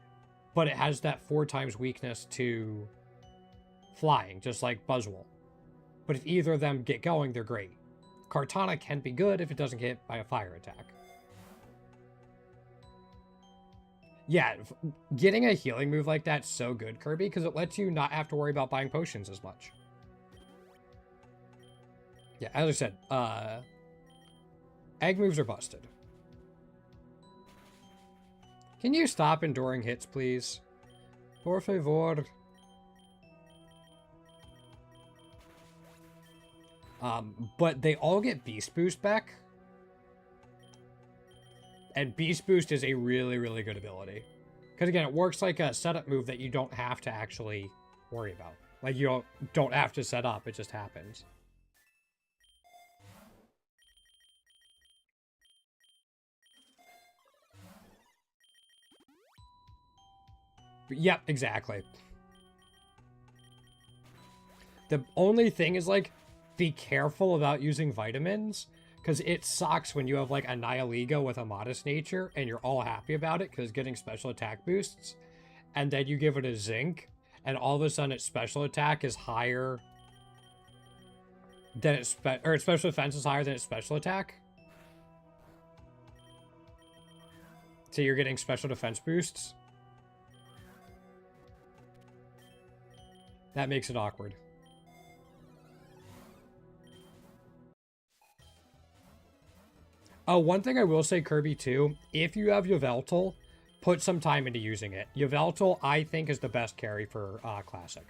but it has that 4 times weakness to flying, just like Buzzwole. But if either of them get going, they're great. Kartana can be good if it doesn't get hit by a fire attack. Yeah, getting a healing move like that's so good, Kirby, because it lets you not have to worry about buying potions as much. Yeah, as I said, egg moves are busted. Can you stop enduring hits, please? Por favor. But they all get Beast Boost back. And Beast Boost is a really, really good ability. Because again, it works like a setup move that you don't have to actually worry about. Like, you don't have to set up, it just happens. Yep, exactly. The only thing is, like, be careful about using vitamins, because it sucks when you have, like, a Nihilego with a Modest Nature, and you're all happy about it, because getting special attack boosts, and then you give it a Zinc, and all of a sudden its special attack is higher than its special defense is higher than its special attack. So you're getting special defense boosts. That makes it awkward. Oh, one thing I will say, Kirby, too, if you have Yveltal, put some time into using it. Yveltal, I think, is the best carry for Classic.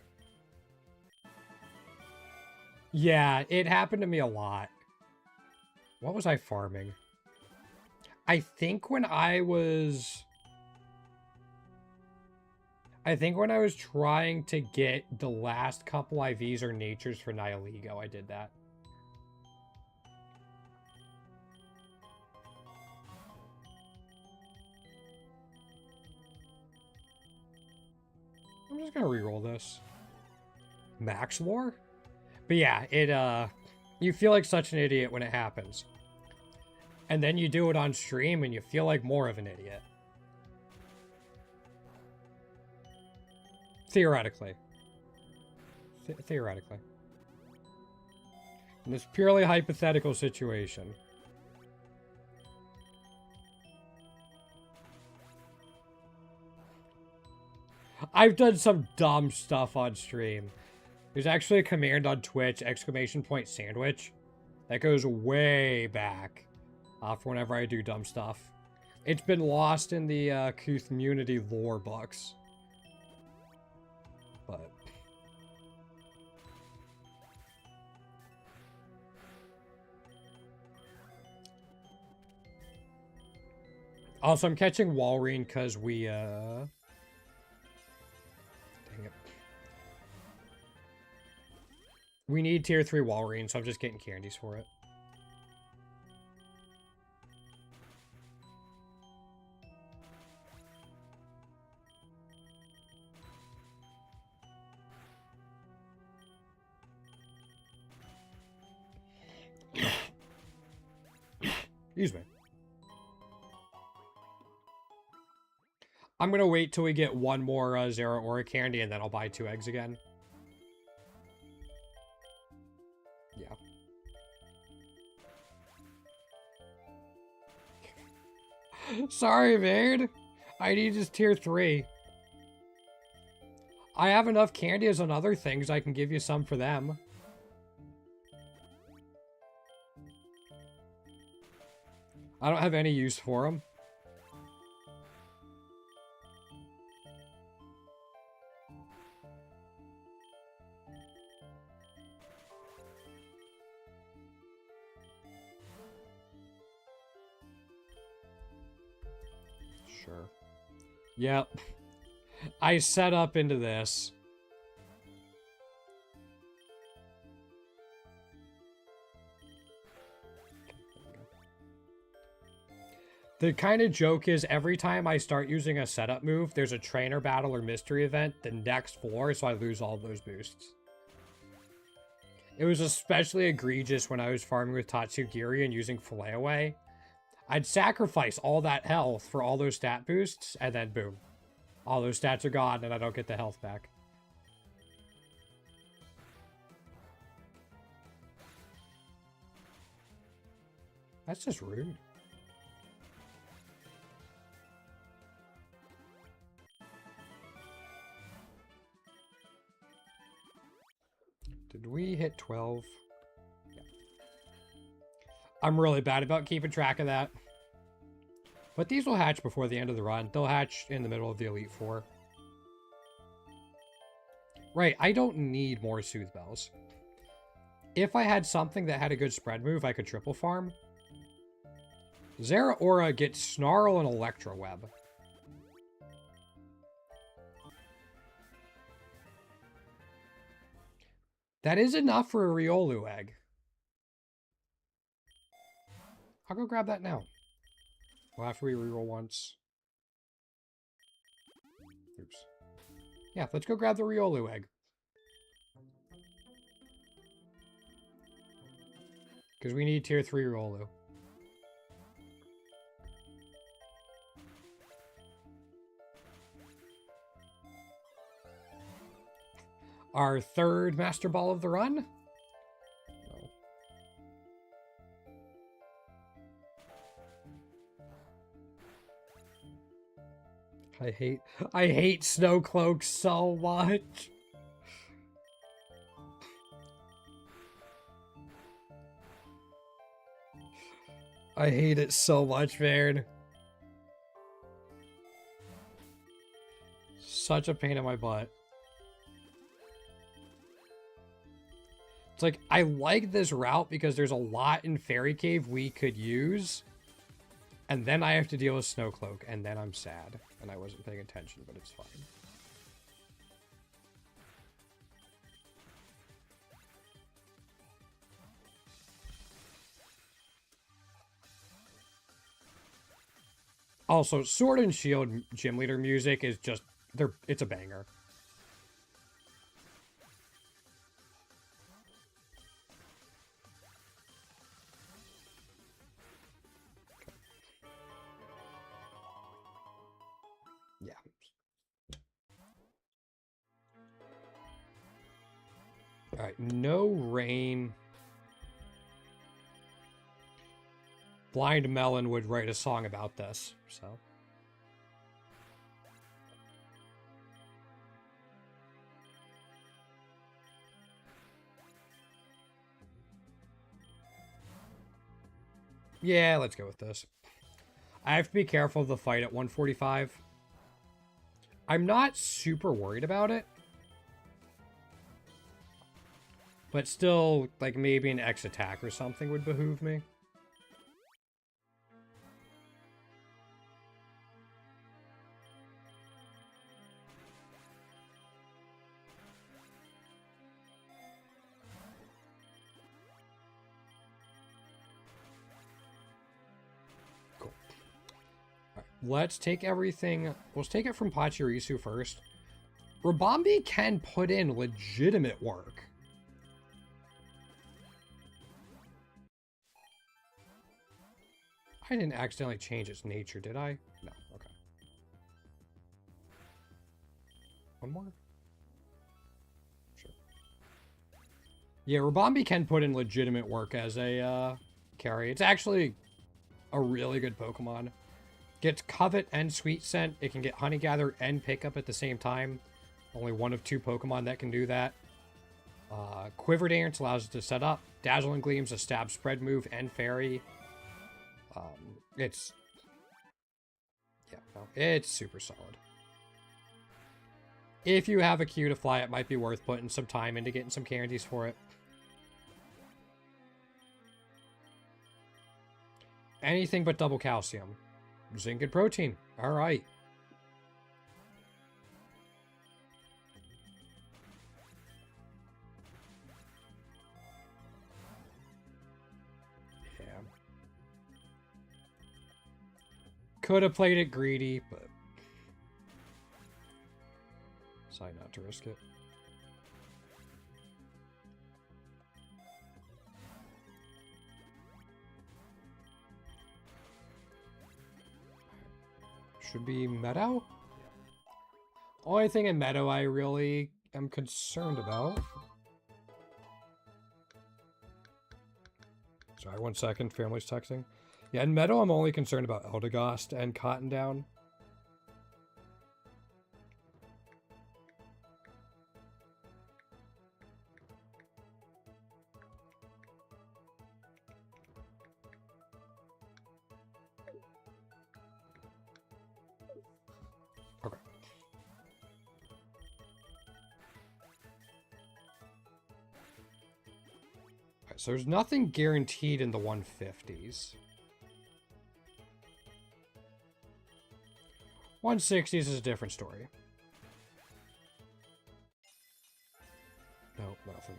Yeah, it happened to me a lot. What was I farming? I think when I was trying to get the last couple IVs or natures for Nihilego, I did that. I'm just gonna reroll this. Max Lore? But yeah, it, you feel like such an idiot when it happens. And then you do it on stream and you feel like more of an idiot. Theoretically. Theoretically. In this purely hypothetical situation. I've done some dumb stuff on stream. There's actually a command on Twitch, !sandwich, that goes way back for whenever I do dumb stuff. It's been lost in the Kuthmmunity lore books. But... Also, I'm catching Walrein because we, Dang it. We need tier 3 Walrein, so I'm just getting candies for it. Excuse me. I'm gonna wait till we get one more Zero Aura candy, and then I'll buy 2 eggs again. Yeah. Sorry, man. I need just tier 3. I have enough candies on other things. I can give you some for them. I don't have any use for them. Sure. Yep. I set up into this. The kind of joke is every time I start using a setup move, there's a trainer battle or mystery event the next floor, so I lose all those boosts. It was especially egregious when I was farming with Tatsugiri and using Fillet Away. I'd sacrifice all that health for all those stat boosts, and then boom. All those stats are gone, and I don't get the health back. That's just rude. Did we hit 12? Yeah. I'm really bad about keeping track of that. But these will hatch before the end of the run. They'll hatch in the middle of the Elite Four. Right, I don't need more Soothe Bells. If I had something that had a good spread move, I could triple farm. Zeraora gets Snarl and Electro Web. That is enough for a Riolu egg. I'll go grab that now. Well, after we reroll once. Oops. Yeah, let's go grab the Riolu egg. Because we need tier 3 Riolu. Our third Master Ball of the run? No. I hate Snowcloak so much. I hate it so much, man. Such a pain in my butt. It's like, I like this route because there's a lot in Fairy Cave we could use. And then I have to deal with Snowcloak, and then I'm sad. And I wasn't paying attention, but it's fine. Also, Sword and Shield gym leader music is just, it's a banger. Yeah. Alright, no rain. Blind Melon would write a song about this, so. Yeah, let's go with this. I have to be careful of the fight at 145. I'm not super worried about it. But still, like, maybe an X attack or something would behoove me. Cool. Right, let's take everything. Let's take it from Pachirisu first. Rabambi can put in legitimate work. I didn't accidentally change its nature, did I? No, okay. One more? Sure. Yeah, Rabambi can put in legitimate work as a carry. It's actually a really good Pokemon. Gets Covet and Sweet Scent. It can get Honey Gather and Pickup at the same time. Only one of 2 Pokemon that can do that. Quiver Dance allows it to set up. Dazzling Gleam's a stab spread move and fairy. It's... yeah, no, it's super solid. If you have a queue to fly, it might be worth putting some time into getting some candies for it. Anything but double calcium. Zinc and protein. Alright. Yeah. Could have played it greedy, but... decided not to risk it. Should be Meadow? Only thing in Meadow I really am concerned about. Sorry, 1 second. Family's texting. Yeah, in Meadow I'm only concerned about Eldegost and Cotton Down. Okay. Alright, so there's nothing guaranteed in the 150s. 160s is a different story. Nope, nothing.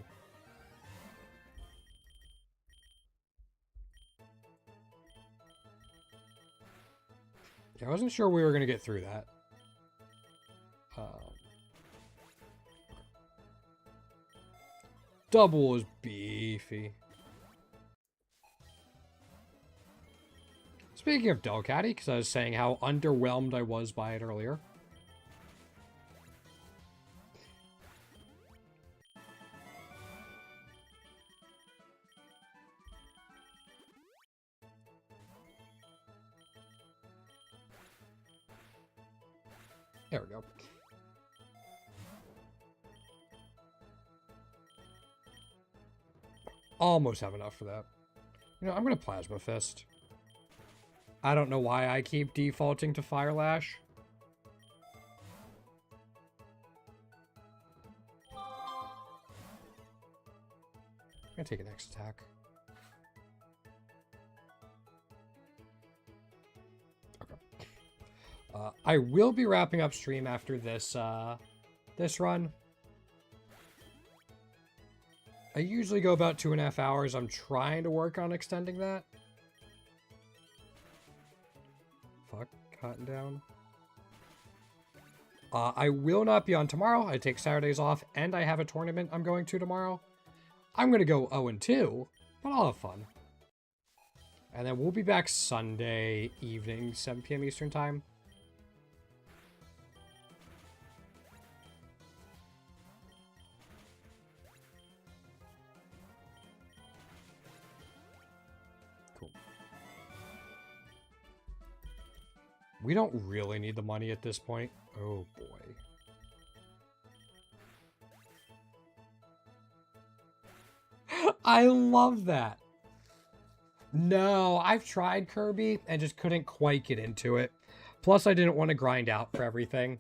Yeah, I wasn't sure we were going to get through that. Double is beefy. Speaking of Delcatty, because I was saying how underwhelmed I was by it earlier. There we go. Almost have enough for that. You know, I'm going to Plasma Fist. I don't know why I keep defaulting to Fire Lash. I'm going to take an X attack. I will be wrapping up stream after this, this run. I usually go about 2.5 hours. I'm trying to work on extending that. Fuck, cotton down. I will not be on tomorrow. I take Saturdays off, and I have a tournament I'm going to tomorrow. I'm going to go 0-2, but I'll have fun. And then we'll be back Sunday evening, 7 p.m. Eastern Time. We don't really need the money at this point. Oh, boy. I love that. No, I've tried Kirby and just couldn't quite get into it. Plus, I didn't want to grind out for everything.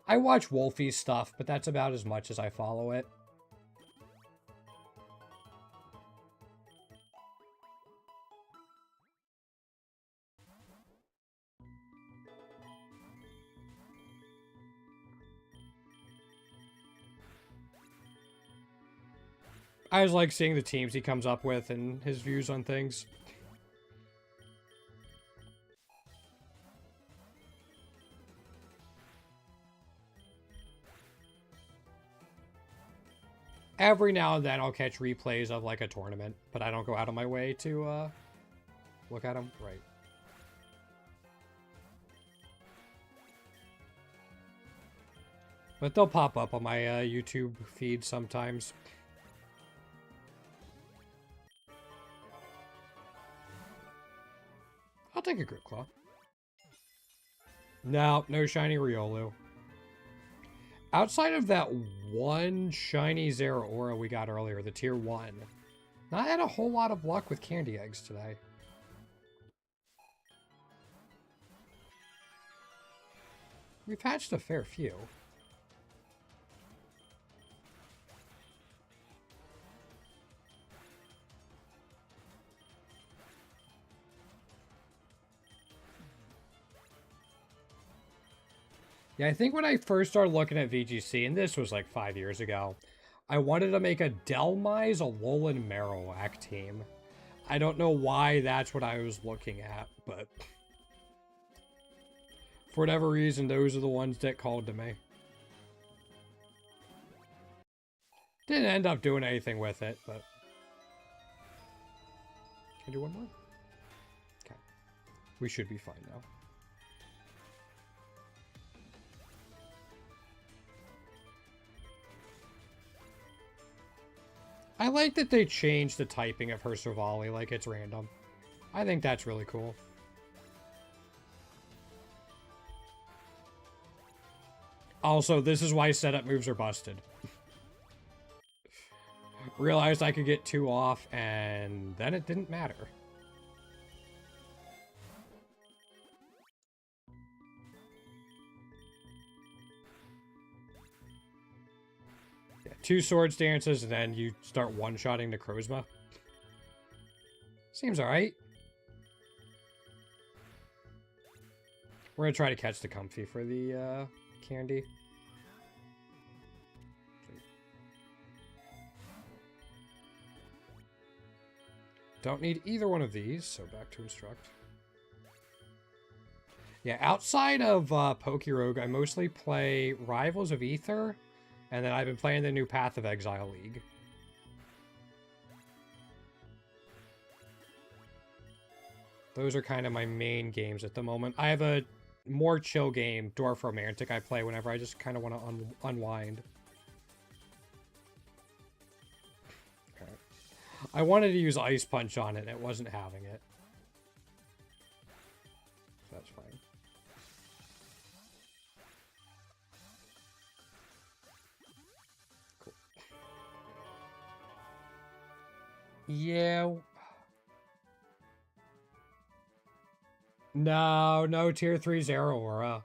I watch Wolfie's stuff, but that's about as much as I follow it. I just like seeing the teams he comes up with and his views on things. Every now and then I'll catch replays of like a tournament, but I don't go out of my way to look at them. Right. But they'll pop up on my YouTube feed sometimes. I'll take a Grip Claw. No, no shiny Riolu. Outside of that one shiny Zeraora we got earlier, the tier 1, not had a whole lot of luck with candy eggs today. We've hatched a fair few. Yeah, I think when I first started looking at VGC, and this was like 5 years ago, I wanted to make a Delmise, Alolan Marowak team. I don't know why that's what I was looking at, but for whatever reason, those are the ones that called to me. Didn't end up doing anything with it, but... Can I do one more? Okay. We should be fine now. I like that they changed the typing of her Servali like it's random. I think that's really cool. Also, this is why setup moves are busted. Realized I could get 2 off, and then it didn't matter. Yeah, 2 Swords Dances, and then you start one-shotting Necrozma. Seems alright. We're gonna try to catch the Comfy for the candy. Don't need either one of these, so back to Instruct. Yeah, outside of Pokerogue, I mostly play Rivals of Ether And then I've been playing the new Path of Exile League. Those are kind of my main games at the moment. I have a more chill game, Dwarf Romantic, I play whenever I just kind of want to unwind. Okay. I wanted to use Ice Punch on it, and it wasn't having it. So that's fine. Cool. Yeah. No tier 3 Zero Aura.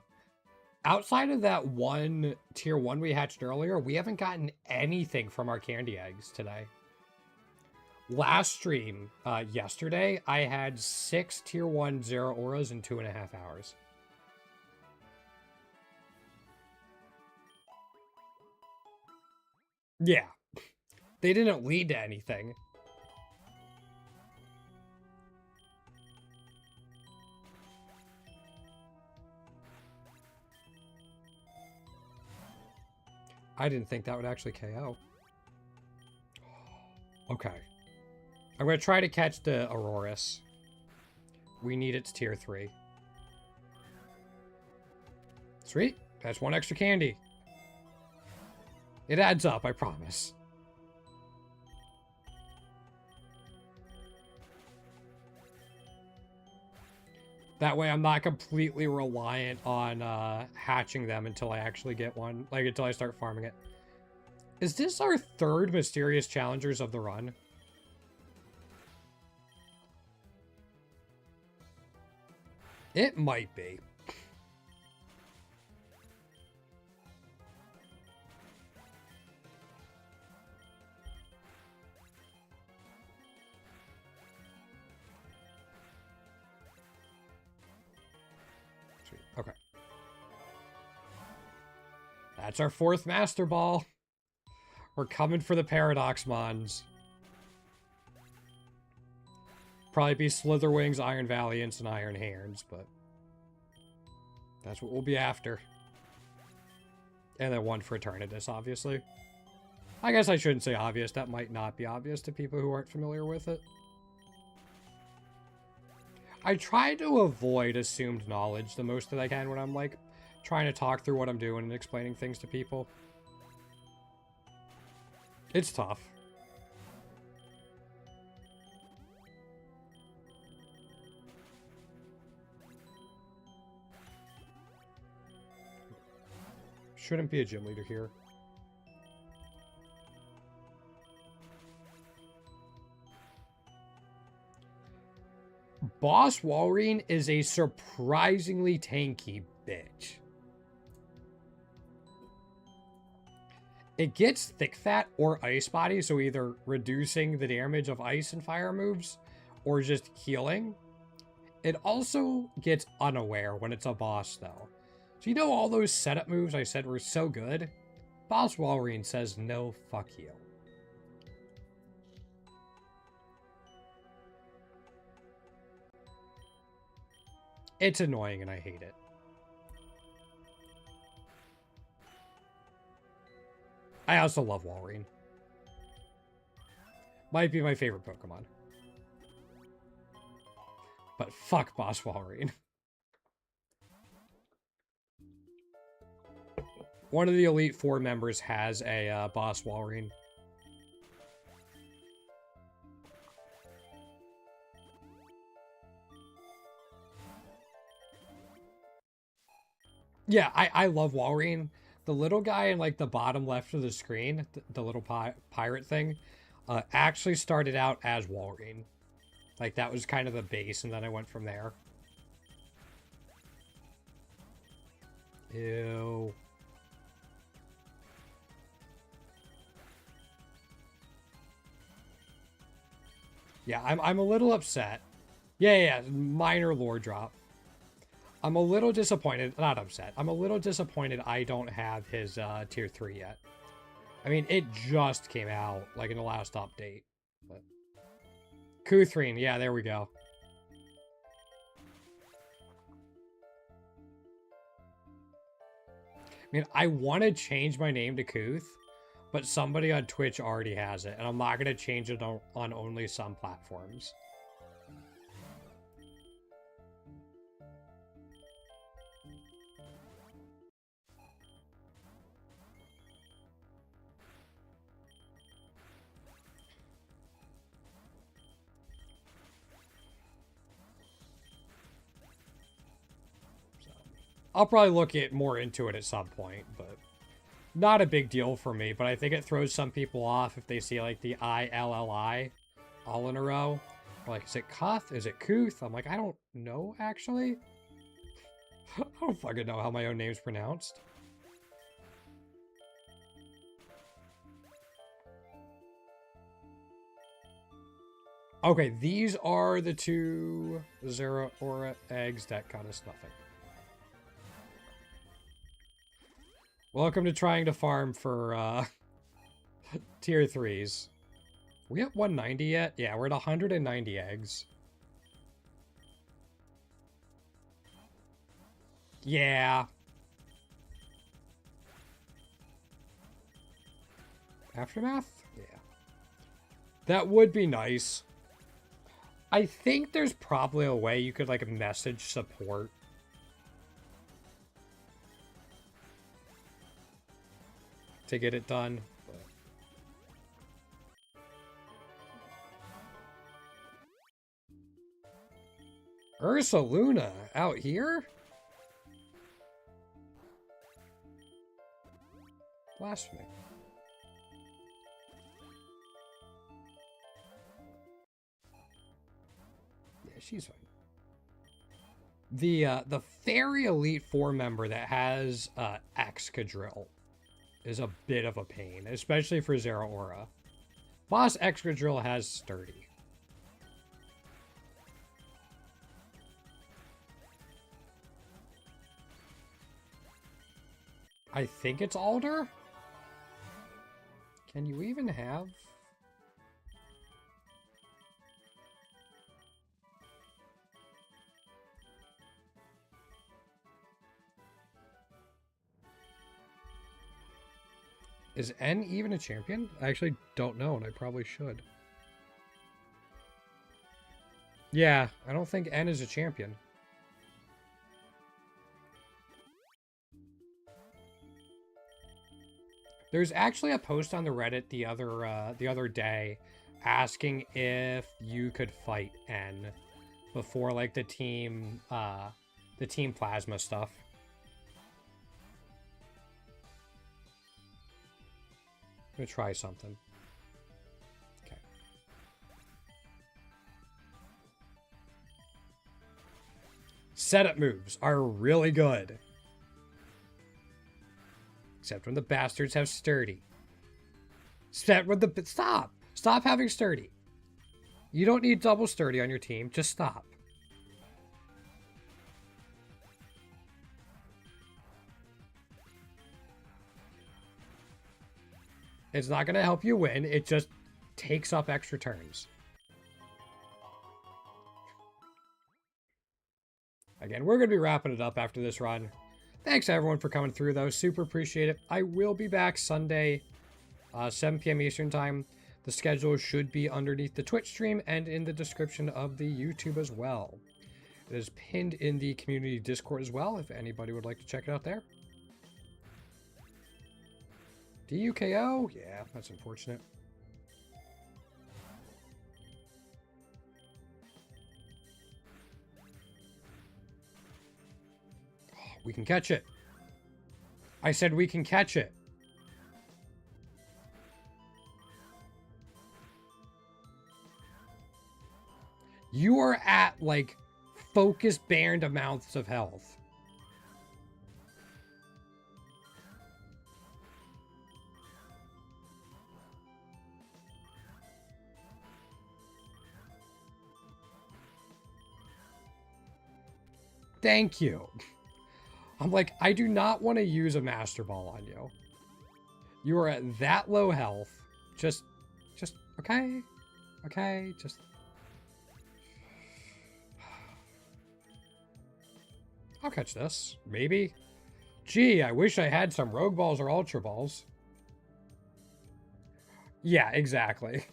Outside of that one tier 1 we hatched earlier, we haven't gotten anything from our candy eggs today. Last stream, yesterday, I had 6 tier 1 Zero Auras in 2.5 hours. Yeah. They didn't lead to anything. I didn't think that would actually KO. Okay. I'm going to try to catch the Aurorus. We need its tier 3. Sweet. That's 1 extra candy. It adds up, I promise. That way I'm not completely reliant on hatching them until I actually get one. Like, until I start farming it. Is this our 3rd Mysterious Challengers of the run? It might be. Sweet. Okay. That's our 4th Master Ball. We're coming for the Paradox Mons. Probably be Slitherwings, Iron Valiants, and Iron Hands, but that's what we'll be after. And then 1 for Eternatus, obviously. I guess I shouldn't say obvious. That might not be obvious to people who aren't familiar with it. I try to avoid assumed knowledge the most that I can when I'm, like, trying to talk through what I'm doing and explaining things to people. It's tough. Shouldn't be a gym leader here. Boss Walrein is a surprisingly tanky bitch. It gets Thick Fat or Ice Body, so either reducing the damage of ice and fire moves, or just healing. It also gets Unaware when it's a boss, though. So you know all those setup moves I said were so good? Boss Walrein says no, fuck you. It's annoying and I hate it. I also love Walrein. Might be my favorite Pokemon. But fuck Boss Walrein. One of the Elite Four members has a Boss Walrein. Yeah, I love Walrein. The little guy in, like, the bottom left of the screen, the little pirate thing, actually started out as Walrein. Like, that was kind of the base, and then I went from there. Ew. Yeah, I'm a little upset. Yeah, minor lore drop. I'm a little disappointed, not upset. I'm a little disappointed I don't have his tier 3 yet. I mean, it just came out, like, in the last update. But Kuthmmunity, yeah, there we go. I mean, I want to change my name to Kuth, but somebody on Twitch already has it, and I'm not going to change it on only some platforms. I'll probably look more into it at some point, but not a big deal for me. But I think it throws some people off if they see like the ILLI all in a row. Like, is it Kuth? Is it Kuth? I'm like, I don't know, actually. I don't fucking know how my own name's pronounced. Okay, these are the 2 Zeraora eggs that got us nothing. Welcome to trying to farm for tier 3s. We at 190 yet? Yeah, we're at 190 eggs. Yeah. Aftermath? Yeah. That would be nice. I think there's probably a way you could, like, message support. To get it done. Ursaluna out here? Blasphemy. Yeah, she's fine. The Fairy Elite 4 member that has Excadrill is a bit of a pain, especially for Zeraora. Boss Excadrill has Sturdy. I think it's Alder? Can you even have... Is N even a champion? I actually don't know, and I probably should. Yeah, I don't think N is a champion. There's actually a post on the Reddit the other day asking if you could fight N before like the team plasma stuff. I'm gonna try something. Okay. Setup moves are really good. Except when the bastards have Sturdy. Except when the... Stop! Stop having Sturdy. You don't need double Sturdy on your team. Just stop. It's not going to help you win. It just takes up extra turns. Again, we're going to be wrapping it up after this run. Thanks, everyone, for coming through, though. Super appreciate it. I will be back Sunday, 7 p.m. Eastern Time. The schedule should be underneath the Twitch stream and in the description of the YouTube as well. It is pinned in the community Discord as well, if anybody would like to check it out there. DUKO? Yeah, that's unfortunate. We can catch it. I said we can catch it. You are at, like, focus banned amounts of health. Thank you. I'm like, I do not want to use a Master Ball on you. You are at that low health. Just, okay? Okay, just... I'll catch this. Maybe. Gee, I wish I had some Rogue Balls or Ultra Balls. Yeah, exactly.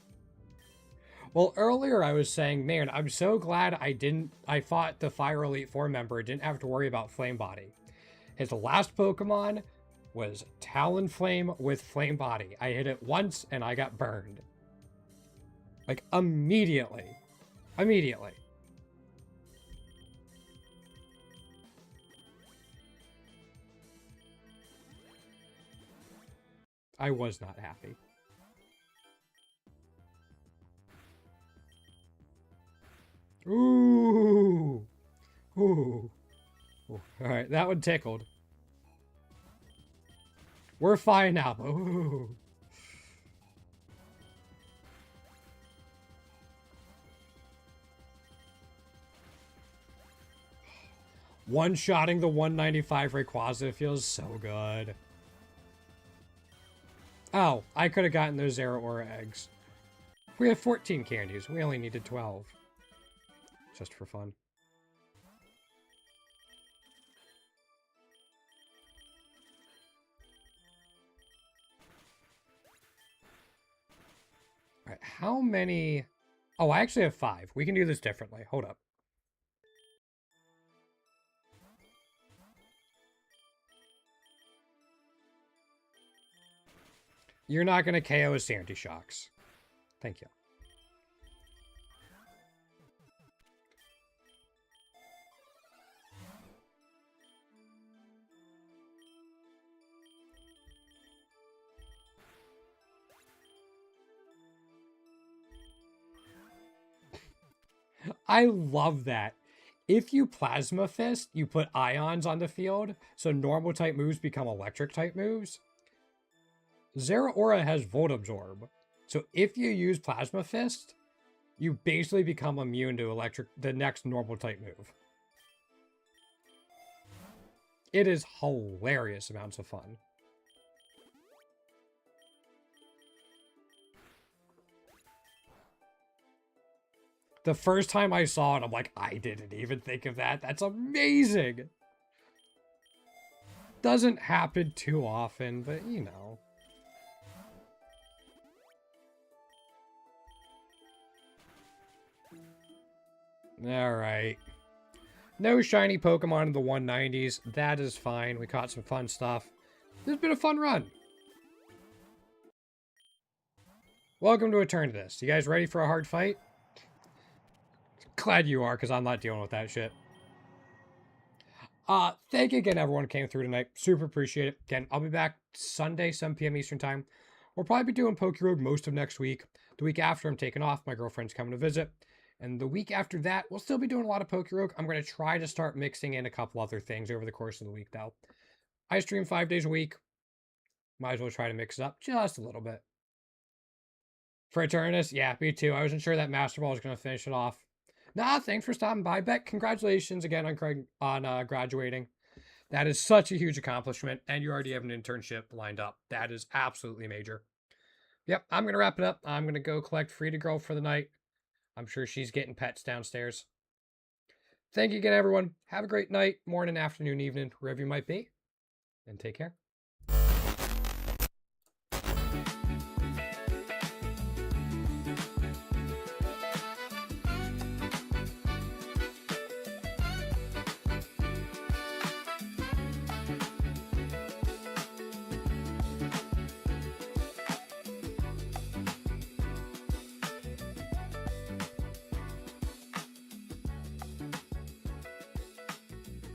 Well, earlier I was saying, man, I'm so glad I fought the Fire Elite Four member, didn't have to worry about Flame Body. His last Pokemon was Talonflame with Flame Body. I hit it once and I got burned. Like, immediately. Immediately. I was not happy. Ooh. Ooh. Ooh. Alright, that one tickled. We're fine now, but ooh. One-shotting the 195 Rayquaza feels so good. Oh, I could have gotten those Zeraora eggs. We have 14 candies. We only needed 12. Just for fun. Alright, how many... Oh, I actually have 5. We can do this differently. Hold up. You're not going to KO a Sandy Shocks. Thank you. I love that. If you Plasma Fist, you put ions on the field, so normal type moves become electric type moves. Zeraora has Volt Absorb, so if you use Plasma Fist, you basically become immune to the next normal type move. It is hilarious amounts of fun. The first time I saw it, I'm like, I didn't even think of that. That's amazing. Doesn't happen too often, but you know. Alright. No shiny Pokemon in the 190s. That is fine. We caught some fun stuff. This has been a fun run. Welcome to Eternatus. You guys ready for a hard fight? Glad you are, because I'm not dealing with that shit. Thank you again, everyone who came through tonight. Super appreciate it. Again, I'll be back Sunday, 7 p.m. Eastern Time. We'll probably be doing Pokerogue most of next week. The week after, I'm taking off. My girlfriend's coming to visit. And the week after that, we'll still be doing a lot of Pokerogue. I'm going to try to start mixing in a couple other things over the course of the week, though. I stream 5 days a week. Might as well try to mix it up just a little bit. For Eternus, yeah, me too. I wasn't sure that Master Ball was going to finish it off. Nah, thanks for stopping by, Beck. Congratulations again on Craig on graduating. That is such a huge accomplishment, and you already have an internship lined up. That is absolutely major. Yep, I'm going to wrap it up. I'm going to go collect Frida Girl for the night. I'm sure she's getting pets downstairs. Thank you again, everyone. Have a great night, morning, afternoon, evening, wherever you might be, and take care.